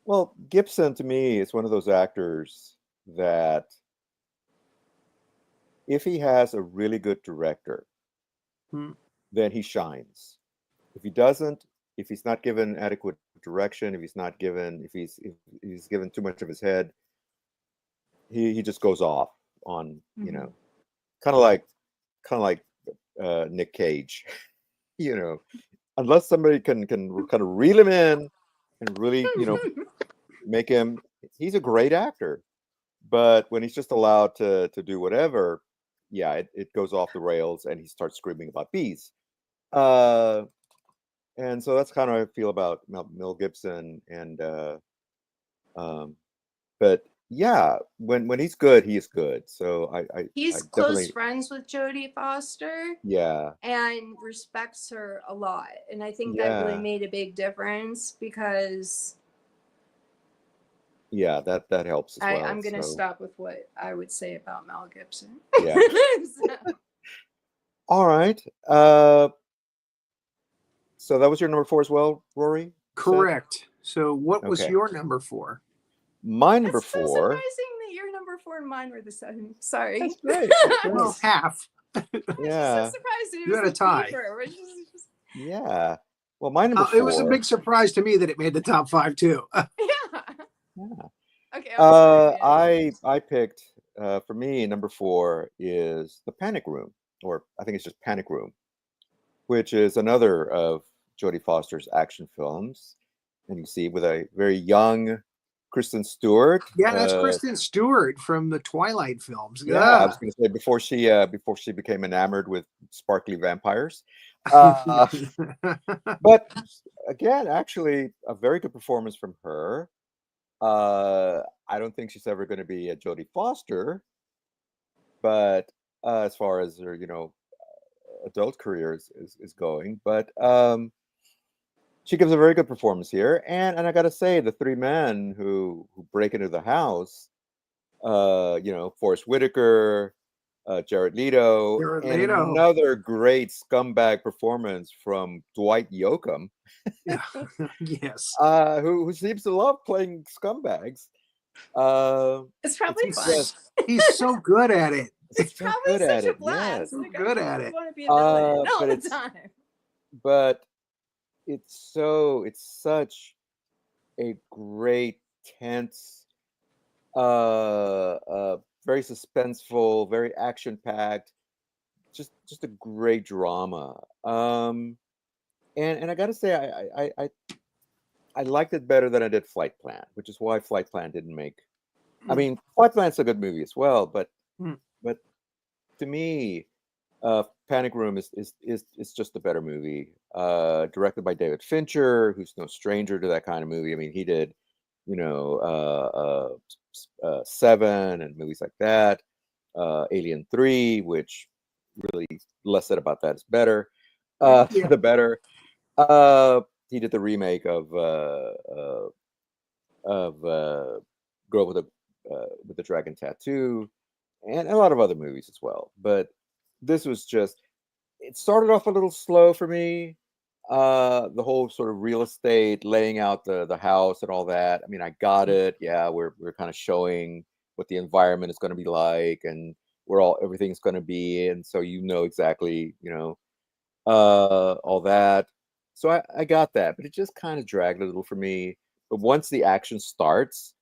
Well, Gibson to me is one of those actors that if he has a really good director, Hmm. then he shines. If he doesn't, if he's not given adequate direction, if he's given too much of his head, he just goes off on, kind of like Nick Cage, unless somebody can kind of reel him in and really, make him. He's a great actor, but when he's just allowed to do whatever, yeah, it goes off the rails and he starts screaming about bees. And so that's kind of how I feel about Mel Gibson. And but yeah, when he's good, he is good. So I He's close definitely, friends with Jodie Foster yeah, and respects her a lot. And I think that really yeah, made a big difference because yeah, that helps as well. I'm going to So stop with what I would say about Mel Gibson. yeah. So, All right. So that was your number 4 as well, Rory? You said? Correct. So what was Okay. your number 4? My number that's so 4. surprising that your number 4 and mine were the same. Sorry. That's great. That's great. Well, half. I'm Yeah. just so surprised it You had a was tie. Beaver, which is just, Yeah. Well, my number 4. It was a big surprise to me that it made the top 5 too. yeah. Yeah. Okay, I'm sorry. I picked for me number 4 is The Panic Room, or I think it's just Panic Room, which is another of Jodie Foster's action films, and you see with a very young Kristen Stewart. Yeah, that's Kristen Stewart from the Twilight films. Yeah, I was going to say before she became enamored with sparkly vampires. But again, actually, a very good performance from her. I don't think she's ever going to be a Jodie Foster, but as far as her, adult career is going, but she gives a very good performance here, and I gotta say, the 3 men who break into the house, Forrest Whitaker, Jared Leto, Jared and Leto. another great scumbag performance from Dwight Yoakam, Yeah. Yes. who seems to love playing scumbags. It's probably He's fun. He's so good at it. It's so probably good at such a it, blast. yes. So Like, good I at really it. want to be a villain all But the it's time. but it's such a great, tense, very suspenseful, very action-packed, just a great drama. And I gotta say, I liked it better than I did Flight Plan, which is why Flight Plan didn't make. I mean, Flight Plan's a good movie as well, but Mm. but to me, Panic Room is just a better movie. Directed by David Fincher, who's no stranger to that kind of movie. I mean, he did, Seven and movies like that. Alien 3, which really less said about that is better. Yeah. The better. He did the remake of Girl with the Dragon Tattoo, and a lot of other movies as well. But this was just, it started off a little slow for me. The whole sort of real estate, laying out the house and all that. I mean, I got it. Yeah, we're kind of showing what the environment is going to be like and where everything's going to be, and so exactly, all that. So I got that, but it just kind of dragged a little for me. But once the action starts,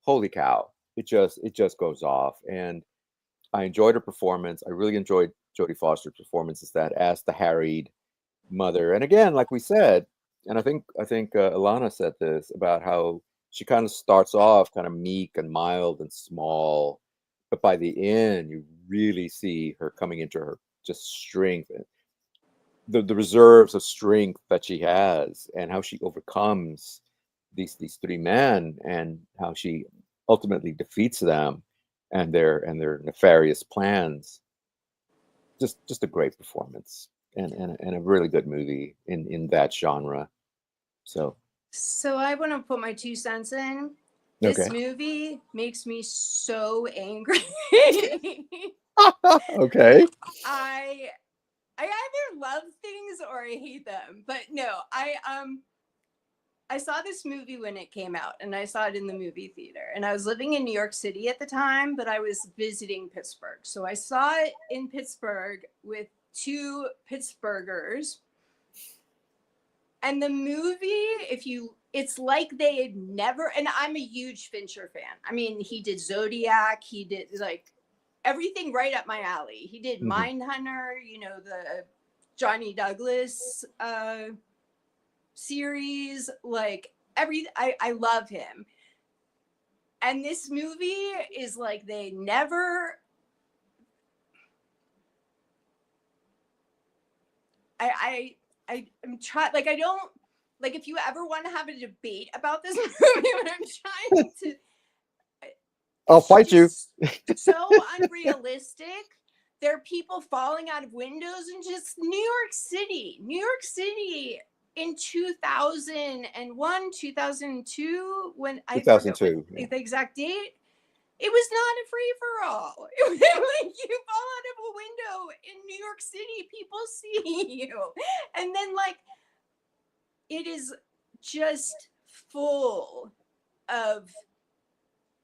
holy cow, it just goes off. And I enjoyed her performance. I really enjoyed Jodie Foster's performance as the harried mother. And again, like we said, and I think Elana said this about how she kind of starts off kind of meek and mild and small, but by the end, you really see her coming into her just strength and the reserves of strength that she has, and how she overcomes these three men, and how she ultimately defeats them and their nefarious plans. Just a great performance, and a really good movie in that genre. So So I want to put my 2 cents in. This okay. movie makes me so angry. Okay. I either love things or I hate them. But no, I saw this movie when it came out, and I saw it in the movie theater. And I was living in New York City at the time, but I was visiting Pittsburgh. So I saw it in Pittsburgh with 2 Pittsburghers. And the movie, it's like they had never, and I'm a huge Fincher fan. I mean, he did Zodiac, he did like everything right up my alley. He did Mhm. Mindhunter, the Johnny Douglas series, like I love him. And this movie is like they never, I'm trying, like, I don't, like, if you ever want to have a debate about this movie, what I'm trying to, I'll fight you. so unrealistic. There are people falling out of windows in just New York City in 2001, 2002, when I forget 2002. the exact date. It was not a free for all. It was like you fall out of a window in New York City, people see you. And then, like, it is just full of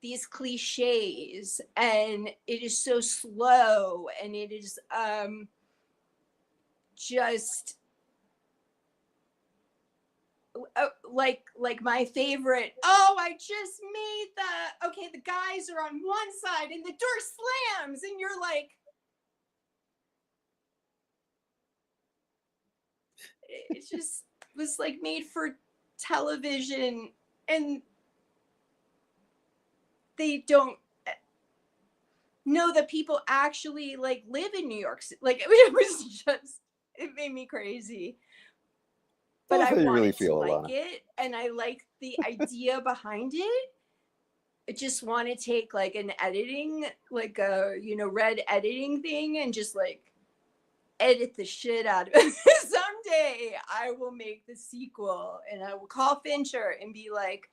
these cliches, and it is so slow, and it is just like my favorite. Oh, I just made the guys are on one side and the door slams and you're like, it just was like made for television, and they don't know that people actually like live in New York City. Like it made me crazy. But That's I how you really wanted to feel, like Elana. it, and I like the idea behind it. I just want to take like an editing, like a red editing thing, and just like edit the shit out of it. Someday I will make the sequel, and I will call Fincher and be like,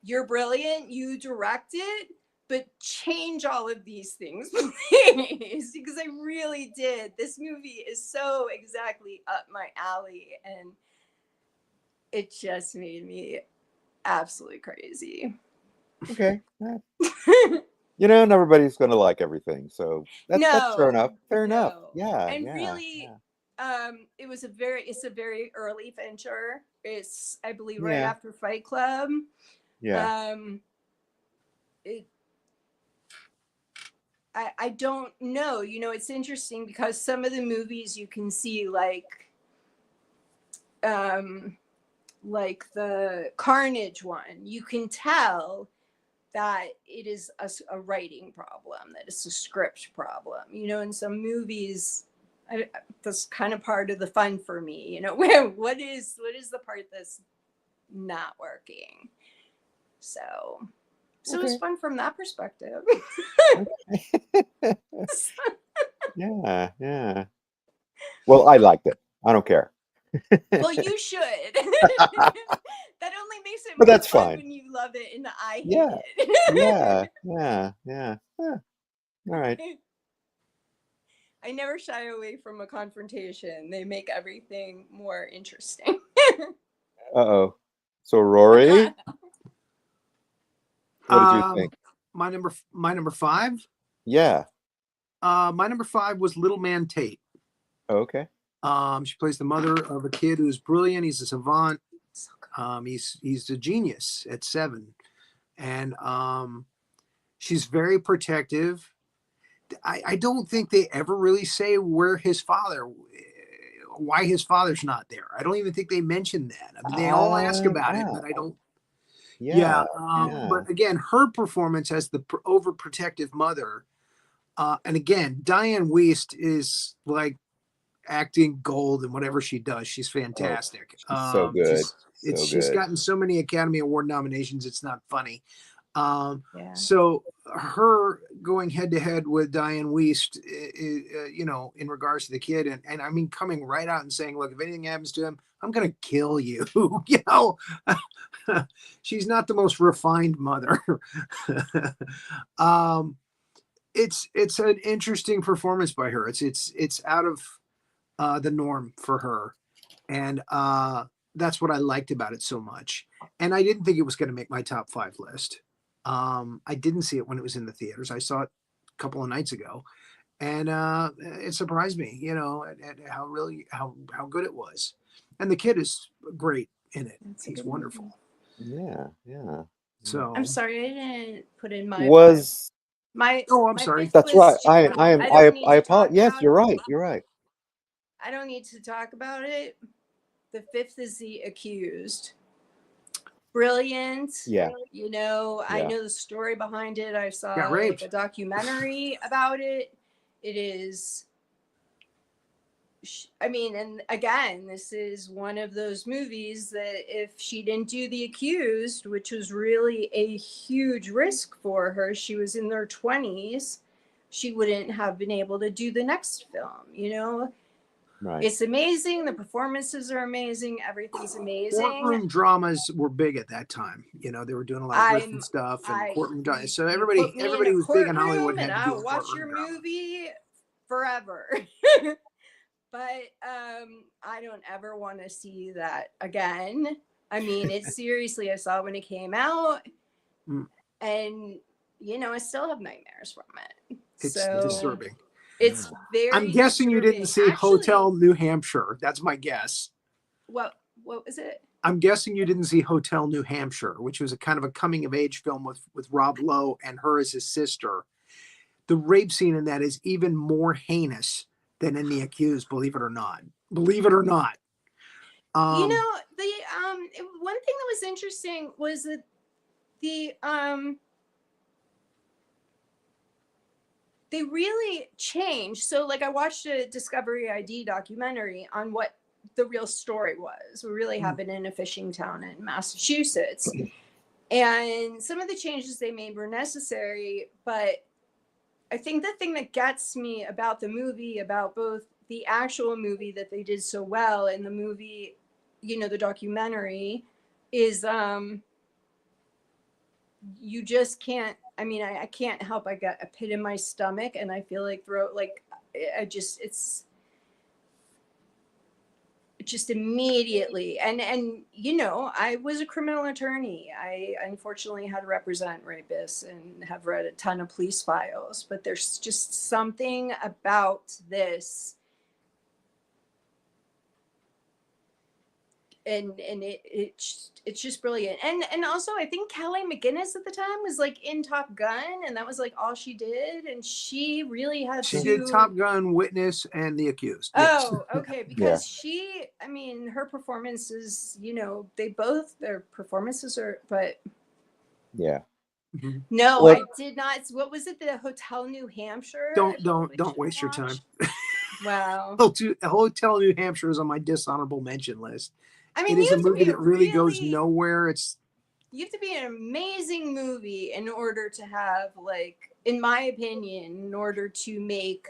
"You're brilliant. You direct it, but change all of these things, please," because I really did. This movie is so exactly up my alley, and it just made me absolutely crazy. Okay. Not everybody's going to like everything, so that's fair enough. Fair enough. Yeah, And yeah, really, yeah. it's a very early venture. It's, I believe, right Yeah. after Fight Club. Yeah. I don't know. It's interesting because some of the movies you can see, like the Carnage one, you can tell that it is a writing problem, that it's a script problem. In some movies, that's kind of part of the fun for me. What is the part that's not working? So Okay. it's fun from that perspective. Yeah, yeah. Well, I liked it. I don't care. Well, you should. That only makes it But more that's fun fine. when you love it and I hate Yeah. it. Yeah. All right. I never shy away from a confrontation. They make everything more interesting. Uh-oh. So Rory, what did you think? My number 5. Yeah. My number 5 was Little Man Tate. Okay. She plays the mother of a kid who's brilliant. He's a savant. He's a genius at 7, and she's very protective. I don't think they ever really say why his father's not there. I don't even think they mention that. I mean, they all ask about it, Yeah. but I don't. Yeah. But again, her performance as the overprotective mother, and again, Diane Wiest is like acting gold in whatever she does. She's fantastic. She's so good. She's gotten so many Academy Award nominations. It's not funny. Yeah. So her going head to head with Diane Wiest, you know, in regards to the kid, and I mean, coming right out and saying, look, if anything happens to him, I'm going to kill you. You know, she's not the most refined mother. It's an interesting performance by her. It's out of the norm for her. And that's what I liked about it so much. And I didn't think it was going to make my top 5 list. I didn't see it when it was in the theaters. I saw it a couple of nights ago, and it surprised me, you know, at how good it was. And the kid is great in it. He's wonderful. Yeah. So I'm sorry, I didn't put in my was my. Oh, I'm my sorry. fifth That's was right. Judy. I don't need to apologize. talk Yes, about you're it. right. You're right. I don't need to talk about it. The 5th is The Accused. Brilliant. Yeah. You know, I Yeah. know the story behind it. I saw Got like raped. a documentary about it. It is, I mean, and again, this is one of those movies that if she didn't do The Accused, which was really a huge risk for her, she was in her 20s, she wouldn't have been able to do the next film, you know? Right. It's amazing. The performances are amazing. Everything's amazing. Courtroom dramas were big at that time. You know, they were doing a lot of Griffin stuff and courtroom dramas. So everybody who was big in Hollywood had to do a watch courtroom your drama. movie forever. But I don't ever want to see that again. I mean, it's seriously, I saw it when it came out, and you know, I still have nightmares from it. It's so disturbing. It's very. I'm guessing you didn't see Hotel New Hampshire. That's my guess. What was it? I'm guessing you didn't see Hotel New Hampshire, which was a kind of a coming of age film with Rob Lowe and her as his sister. The rape scene in that is even more heinous than in The Accused, believe it or not. Believe it or not. You know, the one thing that was interesting was that they really changed. So like I watched a Discovery ID documentary on what the real story was. What really happened in a fishing town in Massachusetts. And some of the changes they made were necessary, but I think the thing that gets me about the movie, about both the actual movie that they did so well and the movie, you know, the documentary, is you just can't. I mean, I can't help. I got a pit in my stomach, and I feel like it's just immediately. And you know, I was a criminal attorney. I unfortunately had to represent rapists and have read a ton of police files. But there's just something about this. And it's just brilliant. And also I think Kelly McGinnis at the time was like in Top Gun, and that was like all she did, and she really had she did Top Gun, Witness, and The Accused. Oh, okay, because she, I mean, her performances, you know, their performances are, but yeah. No, well, I did not. What was it? The Hotel New Hampshire? Don't waste your time. Wow. Hotel New Hampshire is on my dishonorable mention list. I mean, it is a movie that really goes nowhere. You have to be an amazing movie in order to have, like, in my opinion, in order to make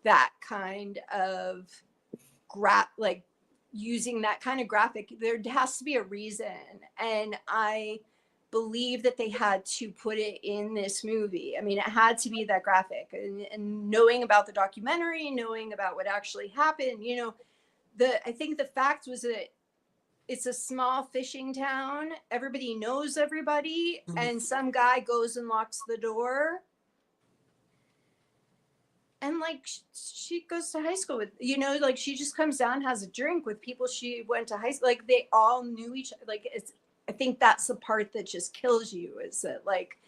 that kind of using that kind of graphic, there has to be a reason. And I believe that they had to put it in this movie. I mean, it had to be that graphic, and knowing about the documentary, knowing about what actually happened, you know, I think the fact was that it's a small fishing town. Everybody knows everybody. And some guy goes and locks the door. And like, she goes to high school with, you know, like she just comes down, has a drink with people she went to high school. Like they all knew each other. Like I think that's the part that just kills you, is that like,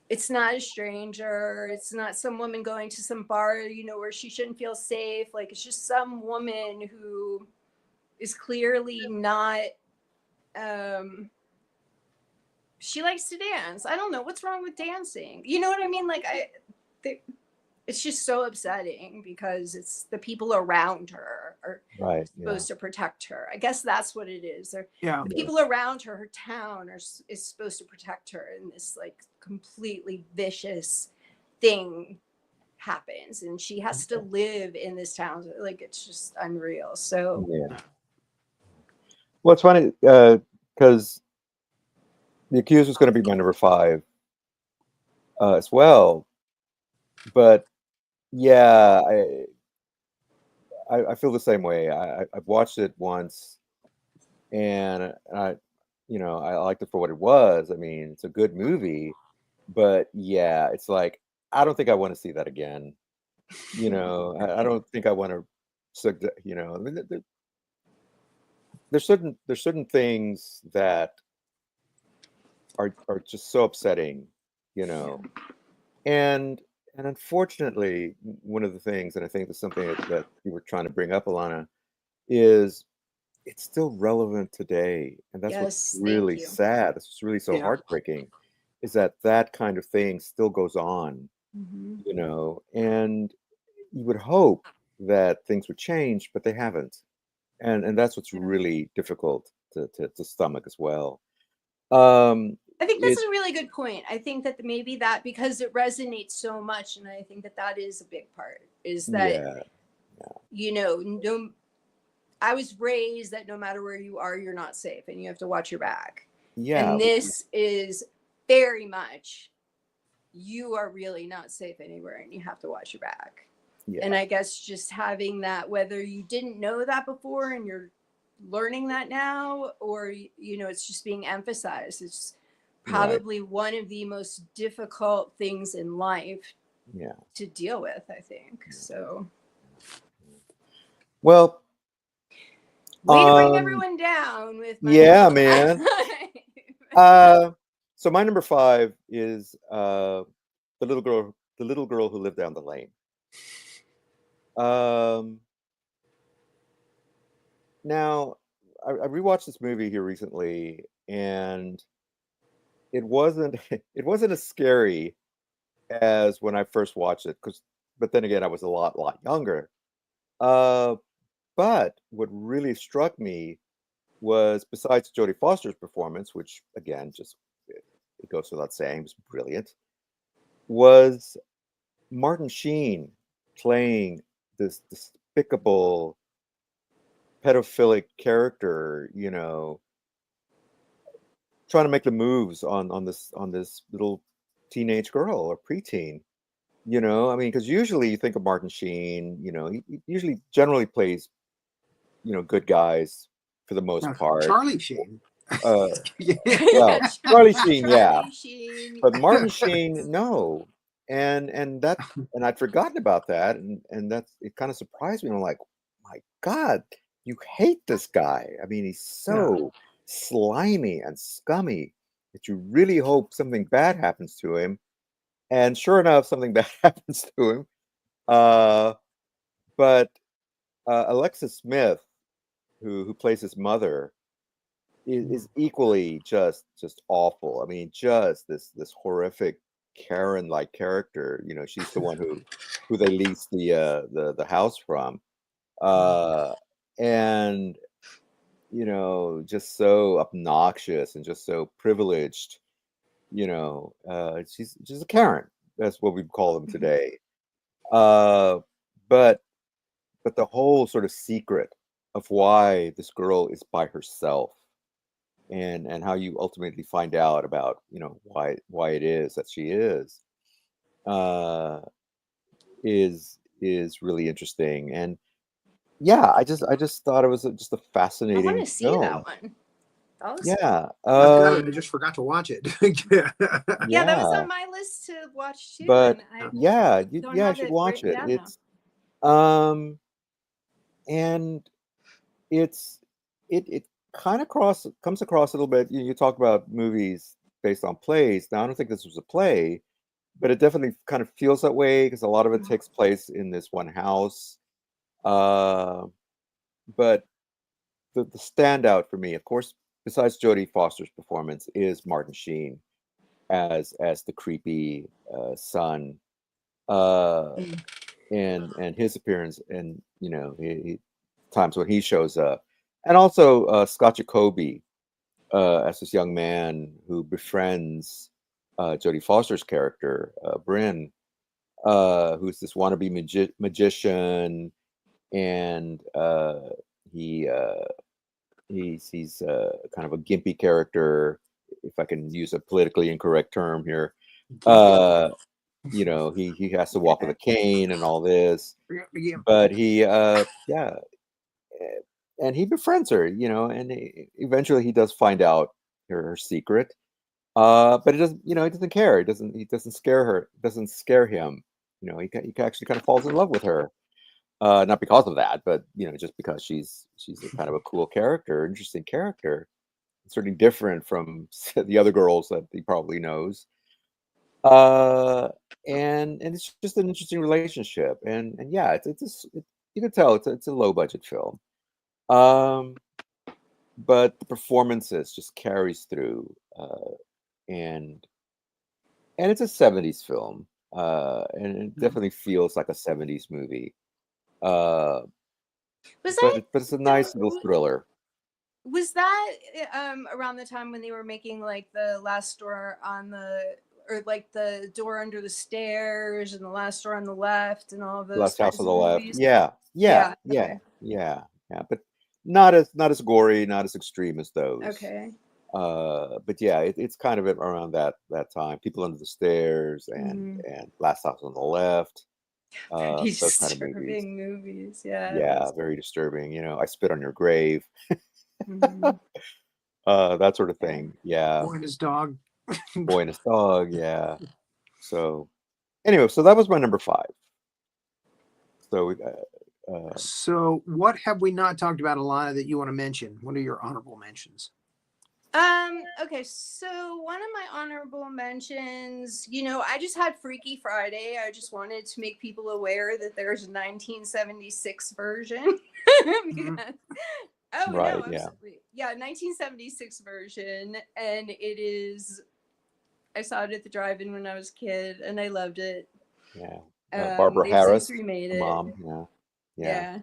it's not a stranger. It's not some woman going to some bar, you know, where she shouldn't feel safe. Like it's just some woman who is clearly not she likes to dance. I don't know what's wrong with dancing. You know what I mean? Like it's just so upsetting because it's the people around her are Right. supposed to protect her. I guess that's what it is. Yeah. The people around her, her town, is supposed to protect her, and this like completely vicious thing happens, and she has to live in this town. Like it's just unreal. So Yeah. Well, it's funny because The Accused was going to be my number 5 as well, but yeah, I feel the same way. I've watched it once, and I liked it for what it was. I mean, it's a good movie, but yeah, it's like I don't think I want to see that again. I don't think I want to. I mean, there's certain things that are just so upsetting, you know. And unfortunately, one of the things, and I think that's something that you were trying to bring up, Alana, is it's still relevant today, and that's what's yes, really thank you. sad. It's really so Yeah. heartbreaking, is that kind of thing still goes on, Mm-hmm. and you would hope that things would change, but they haven't, and that's what's really difficult to stomach as well. I think It that's a really good point. I think that maybe that because it resonates so much, and I think that that is a big part. Is that yeah, no, I was raised that no matter where you are, you're not safe, and you have to watch your back. yeah, And this is very much you are really not safe anywhere, and you have to watch your back. yeah, And I guess just having that, whether you didn't know that before and you're learning that now, or it's just being emphasized. It's right, probably one of the most difficult things in life yeah. to deal with, I think. So Well, way to bring um, everyone down with my yeah, number man. five. So my number 5 is the little girl who lived down the lane. Um, Now, I rewatched this movie here recently, and it wasn't it wasn't as scary as when I first watched it, but then again, I was a lot younger. Uh, but what really struck me was, besides Jodie Foster's performance, which again, just it goes without saying, was brilliant, was Martin Sheen playing this despicable pedophilic character, trying to make the moves on this little teenage girl or preteen. I mean, because usually you think of Martin Sheen, he usually generally plays, good guys for the most No, part. Charlie Sheen. Uh, Yeah. well, Charlie Sheen, yeah, Charlie Sheen. but Martin Sheen, no, and I'd forgotten about that, and it kind of surprised me. I'm like, my God, you hate this guy. I mean, he's so slimy and scummy that you really hope something bad happens to him. And sure enough, something bad happens to him. But Alexis Smith, who plays his mother, is equally just awful. I mean, just this horrific Karen-like character. She's the one who they lease the house from, and just so obnoxious and just so privileged. She's a Karen. That's what we call them today. But the whole sort of secret of why this girl is by herself, and how you ultimately find out about why it is that she uh is really interesting. And yeah, I just thought it was just a I want fascinating to see that film. one. That was, Yeah, I've got it. I just forgot to watch it. yeah, that was yeah, on my list to watch too, but and I yeah, don't you have should it watch written it. down now. It's and it's it kind of comes across a little bit. You talk about movies based on plays. Now, I don't think this was a play, but it definitely kind of feels that way because a lot of it takes place in this one house. Uh, but the standout for me, of course, besides Jodie Foster's performance, is Martin Sheen as the creepy son, and his appearance, and times when he shows up, and also Scott Jacoby as this young man who befriends Jodie Foster's character, Bryn, who's this wannabe magician, and he he's kind of a gimpy character, if I can use a politically incorrect term here. He has to walk with a cane and all this, but and he befriends her, and eventually he does find out her secret. But he doesn't care. He doesn't scare her. It doesn't scare him. He actually kind of falls in love with her. Not because of that, but just because she's a kind of a cool character, interesting character, certainly different from the other girls that he probably knows. And it's just an interesting relationship, and yeah, you can tell it's a low budget film. But the performances just carries through, and it's a 70s film, and it definitely feels like a 70s movie. Was but it's a nice little thriller. Was that around the time when they were making like the Last Door on the, or like the Door Under the Stairs and the Last Door on the Left and all of those Last House on the Left? movies? Yeah. Okay. But not as gory, not as extreme as those. Okay. But yeah, it's kind of around that time. People Under the Stairs and Last House on the Left. Very Those kind of disturbing movies. Yeah. Yeah, very disturbing. I Spit on Your Grave. Mhm. That sort of thing. Yeah. Boy and His Dog. Boy and His Dog. Yeah. So anyway, so that was my number 5. So we So what have we not talked about, Elana, that you want to mention? What are your honorable mentions? Okay, so one of my honorable mentions, I just had Freaky Friday. I just wanted to make people aware that there's a 1976 version. Oh, right, no, absolutely. Yeah, 1976 version. And I saw it at the drive-in when I was a kid, and I loved it. Yeah. Barbara Harris, remade the it. mom. Yeah.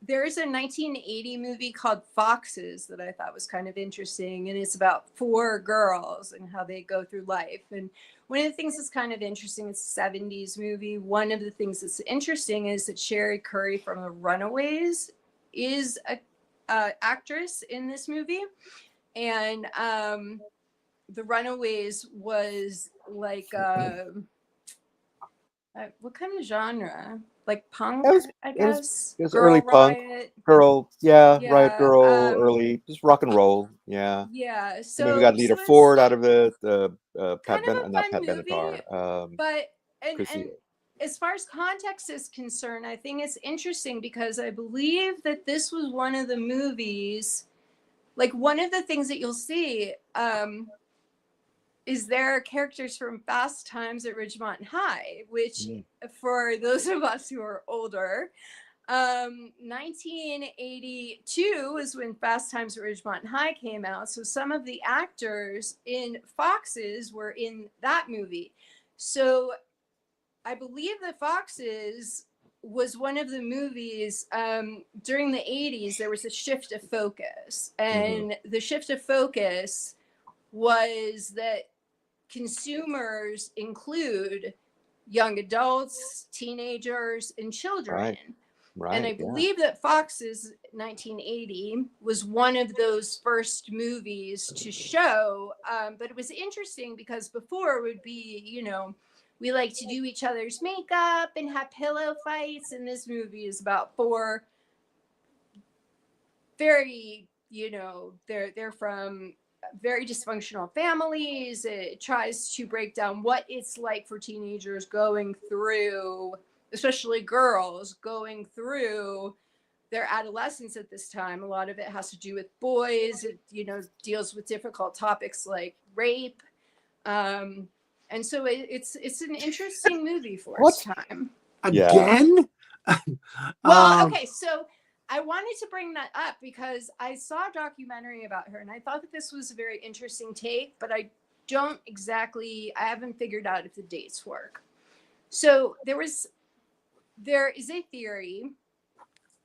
There's a 1980 movie called Foxes that I thought was kind of interesting, and it's about 4 girls and how they go through life. And one of the things that's kind of interesting, it's a 70s movie. One of the things that's interesting is that Sherry Curry from The Runaways is a actress in this movie. And The Runaways was like what kind of genre? Like punk, I guess. It was early punk. Riot. Girl, Riot Girl, early, just rock and roll. Yeah. Yeah. So And then we got Lita Ford out of it. Kind of a not fun Pat movie, Benatar. but and Chrissy. as far as context is concerned, I think it's interesting because I believe that this was one of the movies, like one of the things that you'll see is there are characters from Fast Times at Ridgemont High, which for those of us who are older, 1982 is when Fast Times at Ridgemont High came out. So some of the actors in Foxes were in that movie. So I believe that Foxes was one of the movies during the 80s. There was a shift of focus, and the shift of focus was that consumers include young adults, teenagers, and children. Right. And I believe that Fox's 1980 was one of those first movies to show. But it was interesting because before it would be, we like to do each other's makeup and have pillow fights. And this movie is about 4 very, they're from very dysfunctional families. It tries to break down what it's like for teenagers going through, especially girls going through their adolescence at this time. A lot of it has to do with boys. It, deals with difficult topics like rape. And so it's an interesting movie for its time. Again? Well, okay, so I wanted to bring that up because I saw a documentary about her and I thought that this was a very interesting take, but I haven't figured out if the dates work. So there is a theory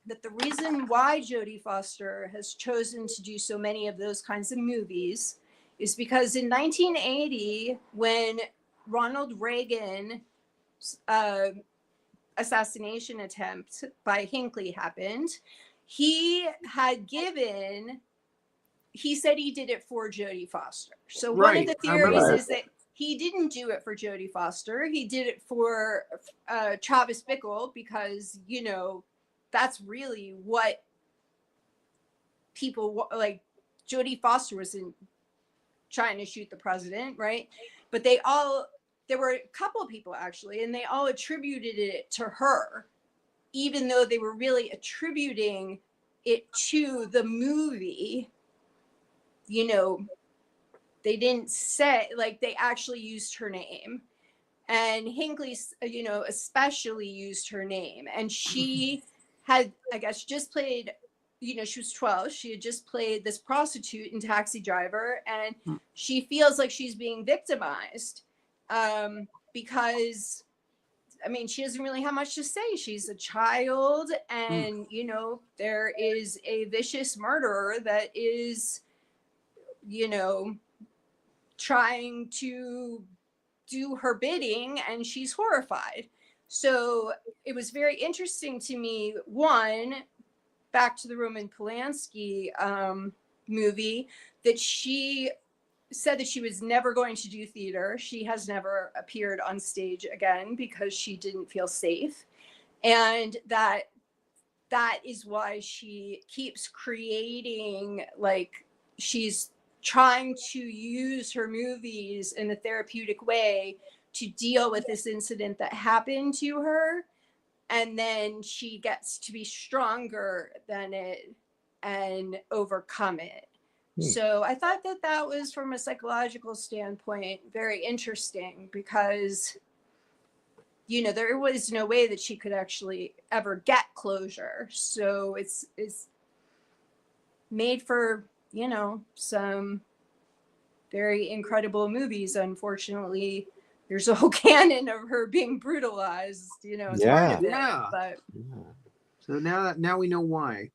that the reason why Jodie Foster has chosen to do so many of those kinds of movies is because in 1980, when Ronald Reagan assassination attempt by Hinckley happened, he said he did it for Jodie Foster. So one of the theories is that he didn't do it for Jodie Foster. He did it for Travis Bickle because, you know, that's really what people like. Jodie Foster wasn't trying to shoot the president, right? But there were a couple of people actually, and they all attributed it to her, even though they were really attributing it to the movie. You know, they didn't say, like, they actually used her name. And Hinckley, you know, especially used her name. And she had, I guess, just played, you know, she was 12. She had just played this prostitute in Taxi Driver. And she feels like she's being victimized because, I mean, she doesn't really have much to say. She's a child. And, you know, there is a vicious murderer that is, you know, trying to do her bidding, and she's horrified. So it was very interesting to me, one, back to the Roman Polanski movie, that she said that she was never going to do theater. She has never appeared on stage again because she didn't feel safe. And that is why she keeps creating, like, she's trying to use her movies in a therapeutic way to deal with this incident that happened to her. And then she gets to be stronger than it and overcome it. So I thought that was, from a psychological standpoint, very interesting because, you know, there was no way that she could actually ever get closure. So it's made for, you know, some very incredible movies. Unfortunately, there's a whole canon of her being brutalized, you know, as part of it. But so now we know why.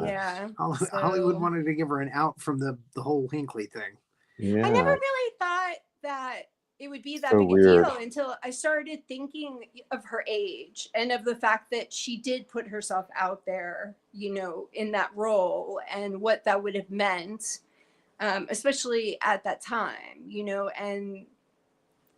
Yeah. Hollywood wanted to give her an out from the whole Hinckley thing. I never really thought that it would be that So big weird. a deal until I started thinking of her age and of the fact that she did put herself out there, you know, in that role and what that would have meant, especially at that time, you know. And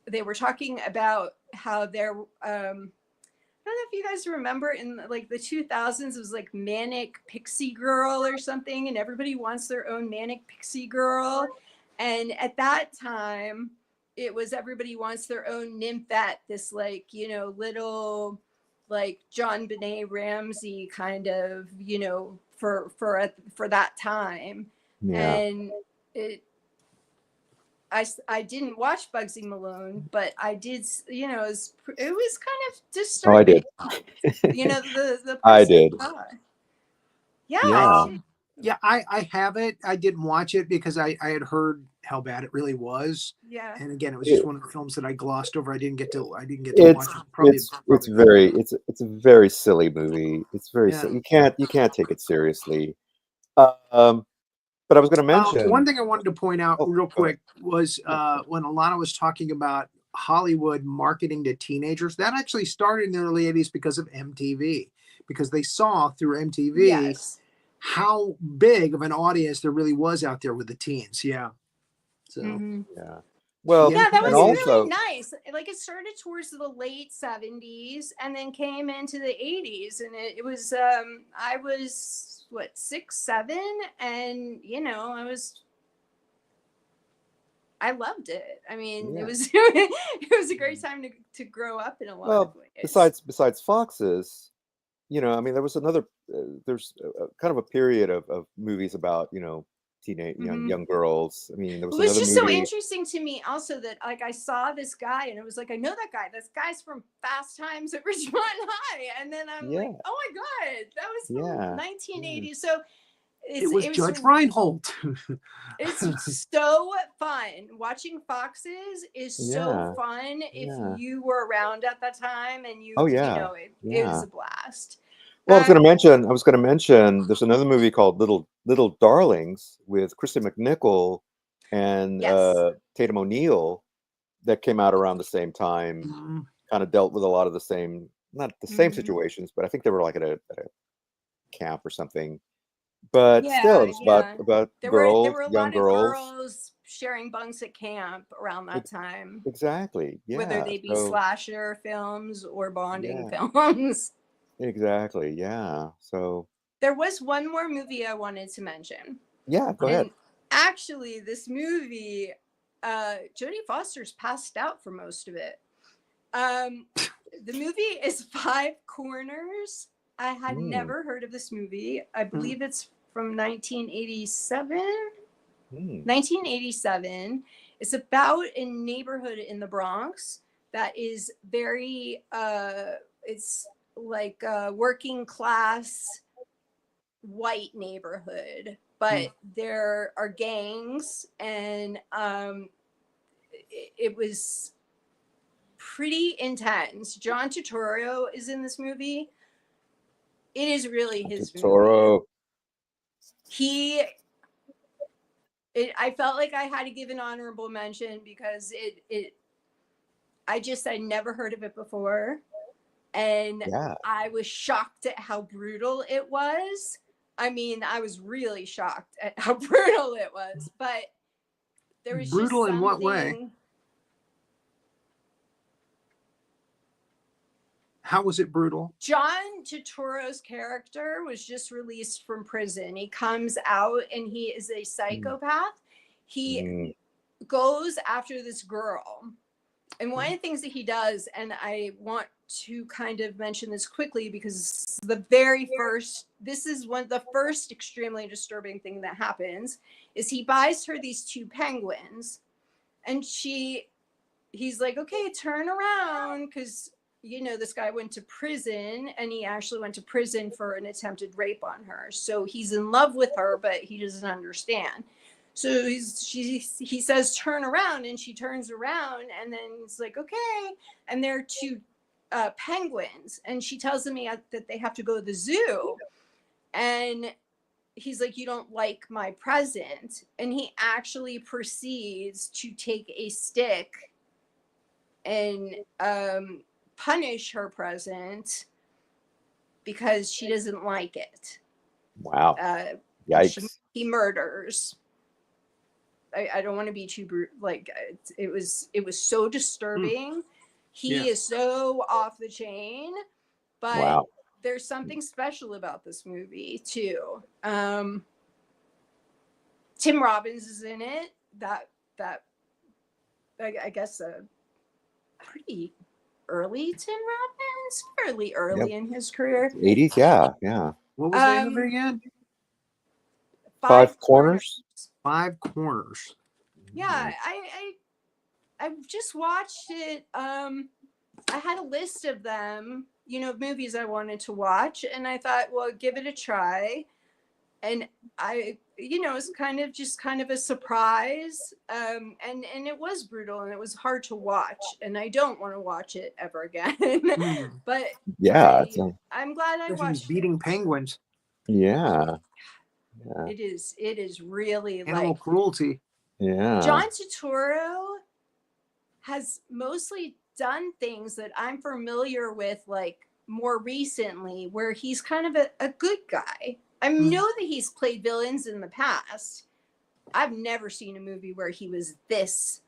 they were talking about how there, I don't know if you guys remember in like the 2000s, it was like Manic Pixie Girl or something, and everybody wants their own Manic Pixie Girl. And at that time, it was everybody wants their own nymphette, this, like, you know, little like John Benet Ramsey kind of, you know, for that time. And I didn't watch Bugsy Malone, but I did, you know, it was kind of disturbing. Oh, I did. You know, the I did. Yeah. Yeah, I have it. I didn't watch it because I had heard how bad it really was. Yeah. And again, it was just one of the films that I glossed over. I didn't get to watch it. It's a very silly movie. It's very silly. You can't take it seriously. But I was going to mention one thing I wanted to point out real quick was when Elana was talking about Hollywood marketing to teenagers, that actually started in the early 80s because of MTV, because they saw through MTV how big of an audience there really was out there with the teens. Yeah. So yeah. Well, yeah, that was also, really nice. Like, it started towards the late 70s and then came into the 80s, and it was I was what, 6, 7, and you know, I loved it. I mean, it was it was a great time to grow up in a lot of ways. Besides Fox's, you know, I mean, there was another there's kind of a period of movies about, you know, teenage Mhm. young girls. I mean, there was It was another just so movie. interesting to me also that like I saw this guy and it was like, I know that guy. This guy's from Fast Times at Ridgemont High. And then I'm like, Yeah, oh my God, that was from yeah, 1980. So It was it was Judge Reinhold. it's so fun. Watching Foxes is so yeah, fun if yeah. you were around at that time and Oh you yeah, know it was yeah. a blast. Well, Um, I was going to mention. There's another movie called Little Darlings with Kristen McNichol and yes. Tatum O'Neal that came out around the same time. Mm, Kind of dealt with a lot of the same, not the same Mhm. situations, but I think they were like at a camp or something. But still, Yeah, it was yeah. about There girls, were a young lot of girls. girls sharing bunks at camp around that Ex- time, Exactly. whether Yeah. they be So slasher films or bonding yeah, films. exactly. Yeah. So There was one more movie I wanted to mention. yeah, go ahead. And actually, this movie, Jodie Foster's passed out for most of it. Um, the movie is Five Corners. I had Mm, never heard of this movie. I mm. believe it's from 1987. mm, 1987. It's about a neighborhood in the Bronx that is very, it's like a working class white neighborhood, but there are gangs, and it was pretty intense. John Turturro is in this movie. It is really his movie. Toro. He, I felt like I had to give an honorable mention because I never heard of it before, and Yeah. I was shocked at how brutal it was. I mean, I was really shocked at how brutal it was, but there was just Brutal in what way? something. How was it brutal? John Turturro's character was just released from prison. He comes out and he is a Mm, psychopath. He mm, goes after this girl. And one of the things that he does, and I want to kind of mention this quickly because this is one of the first extremely disturbing thing that happens, is he buys her these two penguins, and he's like, okay, turn around, because this guy went to prison, and he actually went to prison for an attempted rape on her. So he's in love with her, but he doesn't understand. So he says, turn around, and she turns around, and then he's like, okay. And there are two penguins, and she tells him that they have to go to the zoo. And he's like, you don't like my present. And he actually proceeds to take a stick and punish her present because she doesn't like it. wow. He Yikes. murders. I don't want to be too brutal. Like it was so disturbing. He Yeah. is so off the chain, but Wow. there's something special about this movie too. Tim Robbins is in it. That I guess pretty early Tim Robbins, fairly Yep. early in his career. 80s. Yeah. Yeah. What was the name of it Um, again? Five Five Corners. Corners. Five Corners. Yeah, I just watched it. I had a list of them, movies I wanted to watch, and I thought, well, give it a try. And it was kind of a surprise. And it was brutal and it was hard to watch, and I don't want to watch it ever again. Mm. But Yeah. I'm glad I Especially these watched beating it. penguins. Yeah. Yeah. It is really Animal like cruelty. Yeah. John Turturro has mostly done things that I'm familiar with, like more recently, where he's kind of a good guy. I know that he's played villains in the past. I've never seen a movie where he was this.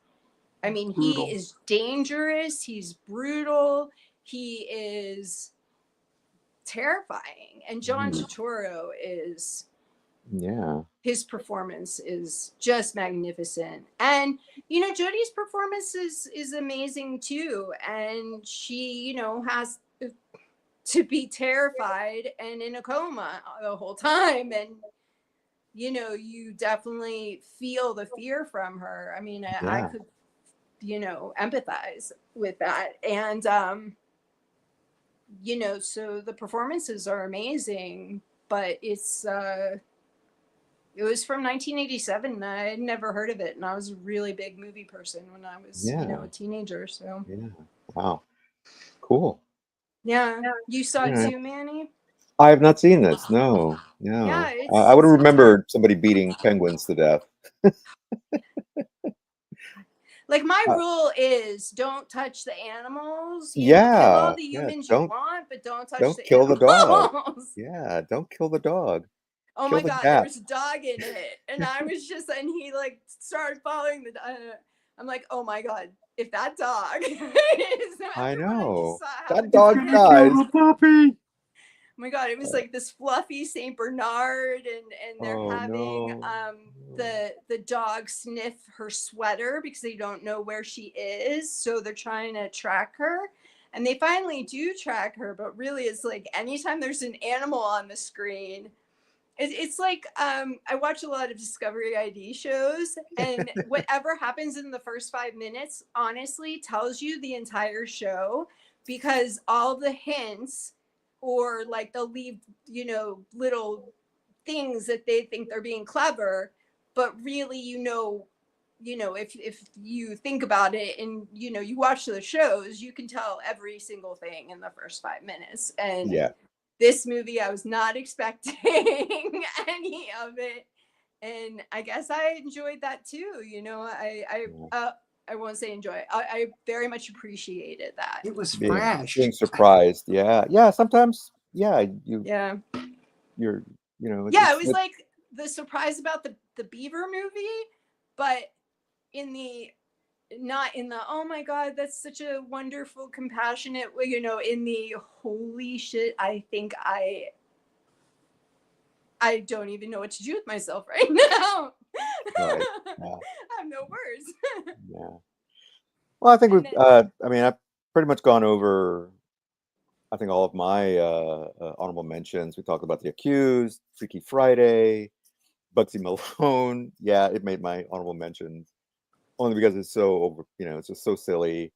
I mean, he Brutal. is dangerous. He's brutal. He is terrifying. And John Turturro is, Yeah. his performance is just magnificent. And, Jodie's performance is amazing too. And she, has to be terrified and in a coma the whole time. And, you definitely feel the fear from her. I mean, I could, empathize with that. And, so the performances are amazing, but it was from 1987 and I had never heard of it. And I was a really big movie person when I was, a teenager. So, Yeah. Wow. Cool. yeah. You saw it Yeah. too, Manny? I have not seen this. No. Yeah, I would have it's remembered somebody beating penguins to death. like my rule is don't touch the animals. Kill all the Yeah. humans you want, but don't touch Don't the kill the dog. animals. Yeah. Don't kill the dog. Oh Kill my the God, there cat. was a dog in it. And I was just, and he like started following I'm like, oh my God, if that dog is I after what I just know. saw That happen to dog him. dies. Kill the puppy. Oh my God, it was like this fluffy Saint Bernard, and they're Oh having no. the dog sniff her sweater because they don't know where she is, so they're trying to track her, and they finally do track her, but really it's like anytime there's an animal on the screen, it's like I watch a lot of Discovery ID shows, and whatever happens in the first 5 minutes honestly tells you the entire show, because all the hints, or like they'll leave, little things that they think they're being clever, but really, if you think about it and you watch the shows, you can tell every single thing in the first 5 minutes. And Yeah. this movie, I was not expecting any of it, and I guess I enjoyed that too. I won't say enjoy. I very much appreciated that. It was Being fresh. surprised. Yeah. Sometimes. Yeah. Yeah. You're. Yeah, it was like the surprise about the Beaver movie, but in the not in the oh my God, that's such a wonderful, compassionate, in the holy shit, I think I don't even know what to do with myself right now. Right. Yeah. I have no words. Yeah. Well, I think And we've. then, I mean, I've pretty much gone over. I think all of my honorable mentions. We talked about The Accused, Freaky Friday, Bugsy Malone. Yeah, it made my honorable mentions only because it's so over. It's just so silly.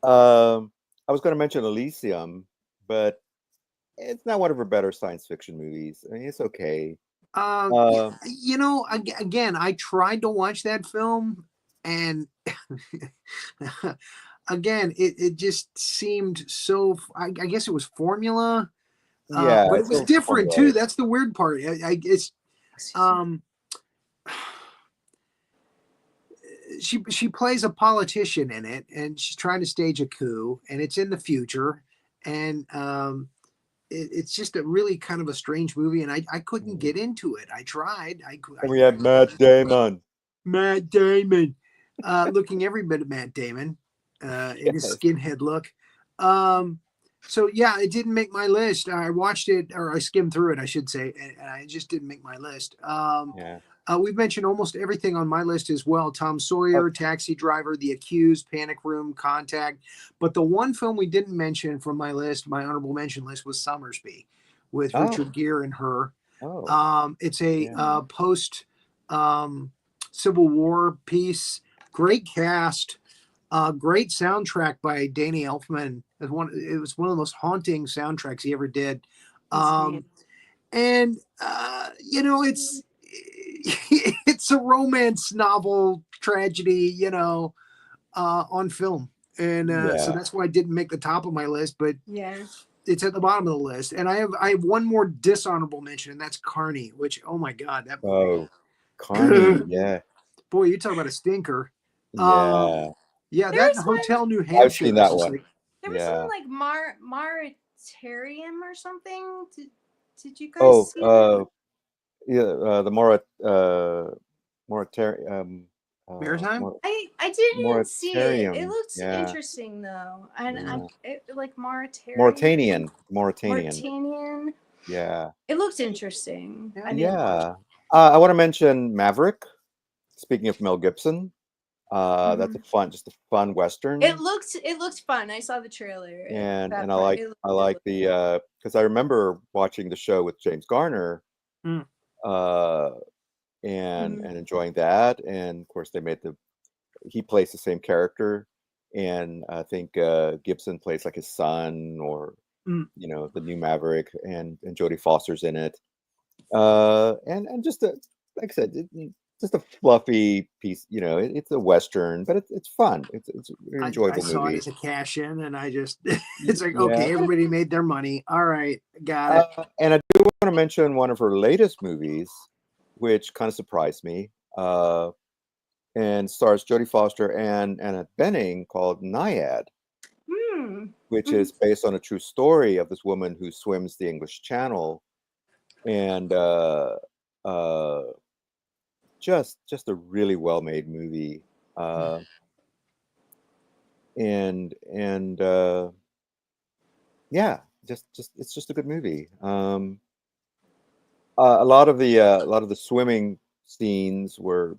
I was going to mention Elysium, but it's not one of her better science fiction movies. I mean, it's okay. Again, I tried to watch that film, and again, it just seemed so. I guess it was formula, Yeah, but it it's was so different too. formulaic. That's the weird part. It's she plays a politician in it, and she's trying to stage a coup, and it's in the future, and it's just a really kind of a strange movie, and I couldn't get into it. I tried. And we had Matt Damon. Matt Damon, looking every bit of Matt Damon, in his skinhead look. So yeah, it didn't make my list. I watched it, or I skimmed through it, I should say, and it just didn't make my list. Yeah. We've mentioned almost everything on my list as well. Tom Sawyer, Taxi Driver, The Accused, Panic Room, Contact. But the one film we didn't mention from my list, my honorable mention list, was Summersby with Richard Gere and her. It's a post Civil War piece. Great cast. Great soundtrack by Danny Elfman. It was one of the most haunting soundtracks he ever did. And it's a romance novel tragedy, on film. And so that's why it didn't make the top of my list, but it's at the bottom of the list. And I have one more dishonorable mention, and that's Carney, which, oh my God, that movie. Carney, yeah. Boy, you talk about a stinker. Yeah. That Hotel New Hampshire. I've seen that one. There was something like Maritarium or something. Did you guys see that? Yeah, the Moritarium. Maritime? I didn't see it. It looked Yeah. interesting though, and like Mauritanian. Yeah. It looked interesting. Yeah. I want to mention Maverick. Speaking of Mel Gibson, that's just a fun Western. It looked fun. I saw the trailer. And I like the because I remember watching the show with James Garner. and enjoying that. And of course, he plays the same character, and I think Gibson plays like his son, or the new Maverick, and Jodie Foster's in it. And just like I said, just a fluffy piece. It's a Western, but it's fun. It's a very enjoyable I saw movie. it as a cash in, and I just it's like, okay, everybody made their money. All right, got it. And I do want to mention one of her latest movies, which kind of surprised me, and stars Jodie Foster and Annette Bening, called Naiad, which is based on a true story of this woman who swims the English Channel, and just a really well-made movie, and yeah, just it's just a good movie. A lot of the swimming scenes were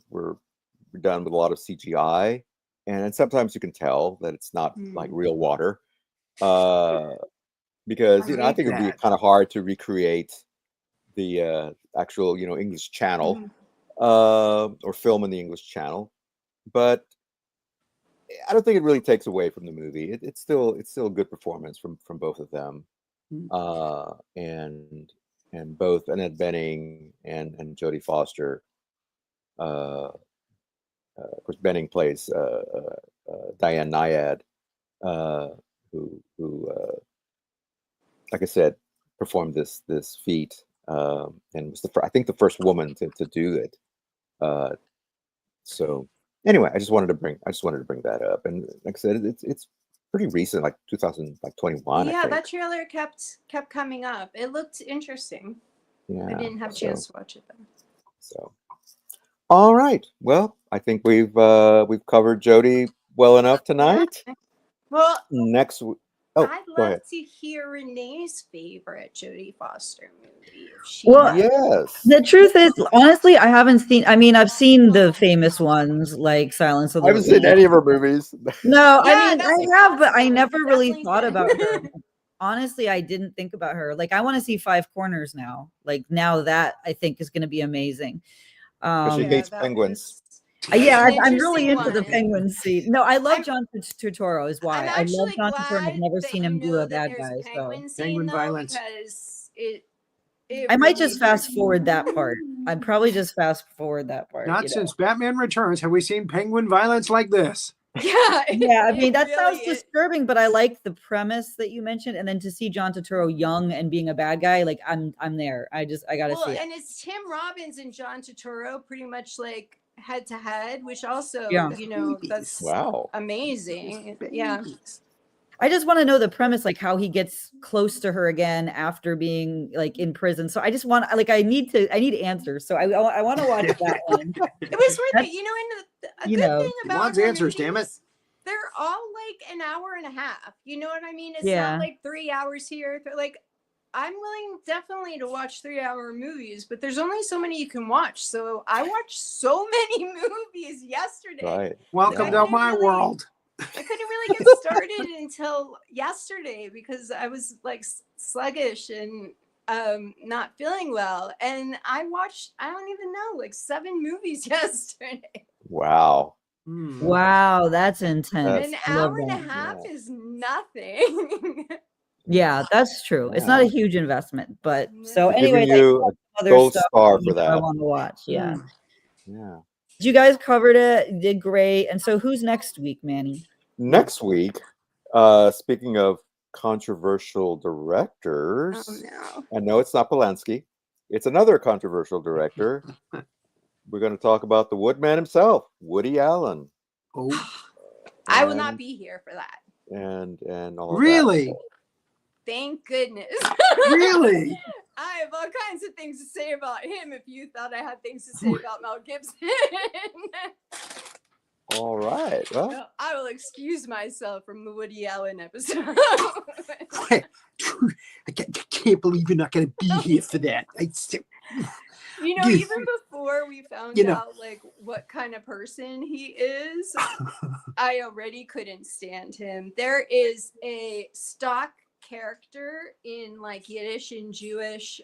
done with a lot of CGI, and sometimes you can tell that it's not like real water, because I think it'd be kind of hard to recreate the actual English Channel, or film in the English Channel, but I don't think it really takes away from the movie. It's still a good performance from both of them, and both Annette Bening and Jodie Foster. Of course, Bening plays Diane Naiad, who like I said, performed this feat, and was I think the first woman to do it. So anyway, I just wanted to bring that up, and like I said, it's pretty recent, like 2021. Yeah, I think. that trailer kept coming up. It looked interesting. Yeah, I didn't have a chance to watch it though. So, all right. Well, I think we've covered Jodie well enough tonight. Well, next. I'd go love ahead. to hear Renee's favorite Jodie Foster movie. Yes. The truth is, honestly, I haven't seen. I mean, I've seen the famous ones like Silence of the. I haven't seen any of her movies. No, Yeah, I mean I have, but I never really Definitely thought did. about her. Honestly, I didn't think about her. Like, I want to see Five Corners now. Like, now that I think is going to be amazing. She hates penguins. Yeah, an I'm really interesting into the one. penguin scene. No, I love John Turturro is why. I'm I love actually John Turturro. I've glad never that seen you him do know a that bad there's guy. a So penguin scene Penguin though, violence. because it I might really just fast forward that part. I'd probably just fast forward that part. Not since Batman Returns have we seen penguin violence like this. Yeah, I mean, that really sounds disturbing, but I like the premise that you mentioned, and then to see John Turturro young and being a bad guy, like I'm there. I gotta see it. And it's Tim Robbins and John Turturro pretty much like head to head, which also that's amazing. Yeah. I just want to know the premise, like how he gets close to her again after being like in prison. So I just want, like, I need answers. So I want to watch that one. It was worth it. And a good thing about her answers, damn it. They're all like an hour and a half. You know what I mean? It's Yeah. not like 3 hours here. Like, I'm willing definitely to watch 3-hour movies, but there's only so many you can watch. So I watched so many movies yesterday. Right. Welcome to my world. I couldn't really get started until yesterday because I was like sluggish and not feeling well. And I watched, I don't even know, like 7 movies yesterday. Wow. Wow, that's intense. An hour and a half is nothing. Yeah, that's true. It's not a huge investment, but so anyway, giving you a gold star for that. I want to watch. Yeah. Yeah. You guys covered it. You did great. And so who's next week, Manny? Next week, speaking of controversial directors, and no, it's not Polanski. It's another controversial director. We're going to talk about the Woodman himself, Woody Allen. Oh, I will not be here for that. And all really? That. Thank goodness. Really? I have all kinds of things to say about him if you thought I had things to say about Mel Gibson. All right. Well, no, I will excuse myself from the Woody Allen episode. I can't believe you're not going to be here for that. Even before we found out like what kind of person he is, I already couldn't stand him. There is a stock character in like Yiddish and Jewish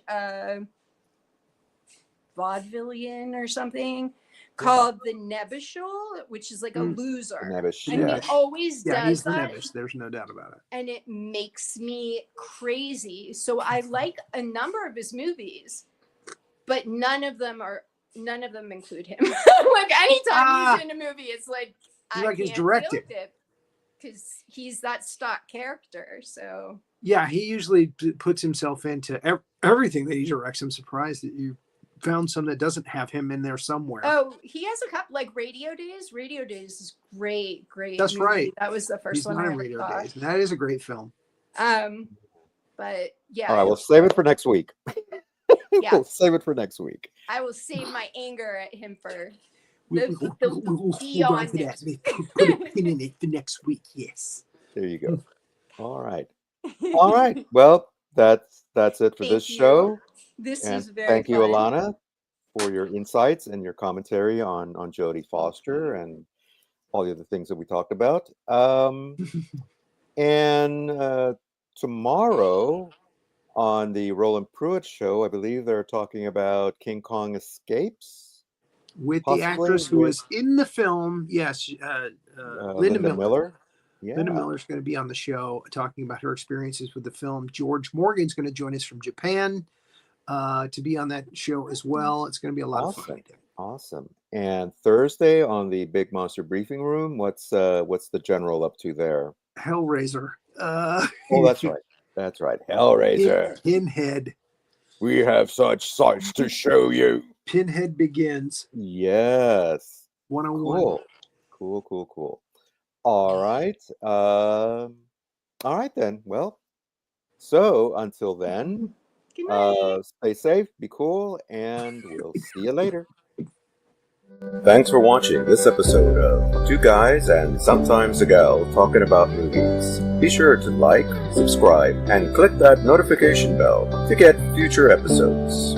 vaudevillian or something called the Nebuchadnezzar, which is like a loser. Nebuch, And yeah. he always Yeah, does he's the that. Nebuch. There's no doubt about it. And it makes me crazy. So I like a number of his movies, but none of them include him. Like anytime he's in a movie, it's like I like can't he's directed. deal with it because he's that stock character. So yeah, he usually puts himself into everything that he directs. I'm surprised that you found some that doesn't have him in there somewhere. Oh, he has a couple like Radio Days. Radio Days is great. That's movie. right. That was the first He's one not I in ever Radio saw. Days. That is a great film. But yeah. All right, we'll save it for next week. Yeah. We'll save it for next week. I will save my anger at him for We'll hold on to that. Put a pin in it for next week. Yes. There you go. All right. All right. Well, that's it for this show. This And is very thank you, fun. Elana, for your insights and your commentary on Jodie Foster and all the other things that we talked about. And tomorrow on the Roland Pruitt show, I believe they're talking about King Kong Escapes. With Possibly the actress who was in the film. Yes. Linda Miller. Yeah. Linda Miller's going to be on the show talking about her experiences with the film. George Morgan's going to join us from Japan to be on that show as well. It's going to be a lot of fun. Awesome. And Thursday on the Big Monster Briefing Room, what's the general up to there? Hellraiser. Oh, that's right. That's right. Hellraiser. Pinhead. We have such sights to show you. Pinhead begins. Yes. 101. Cool. All right. All right then. Well, so until then, Good night. stay safe, be cool, and we'll see you later. Thanks for watching this episode of Two Guys and Sometimes a Gal Talking About Movies. Be sure to like, subscribe, and click that notification bell to get future episodes.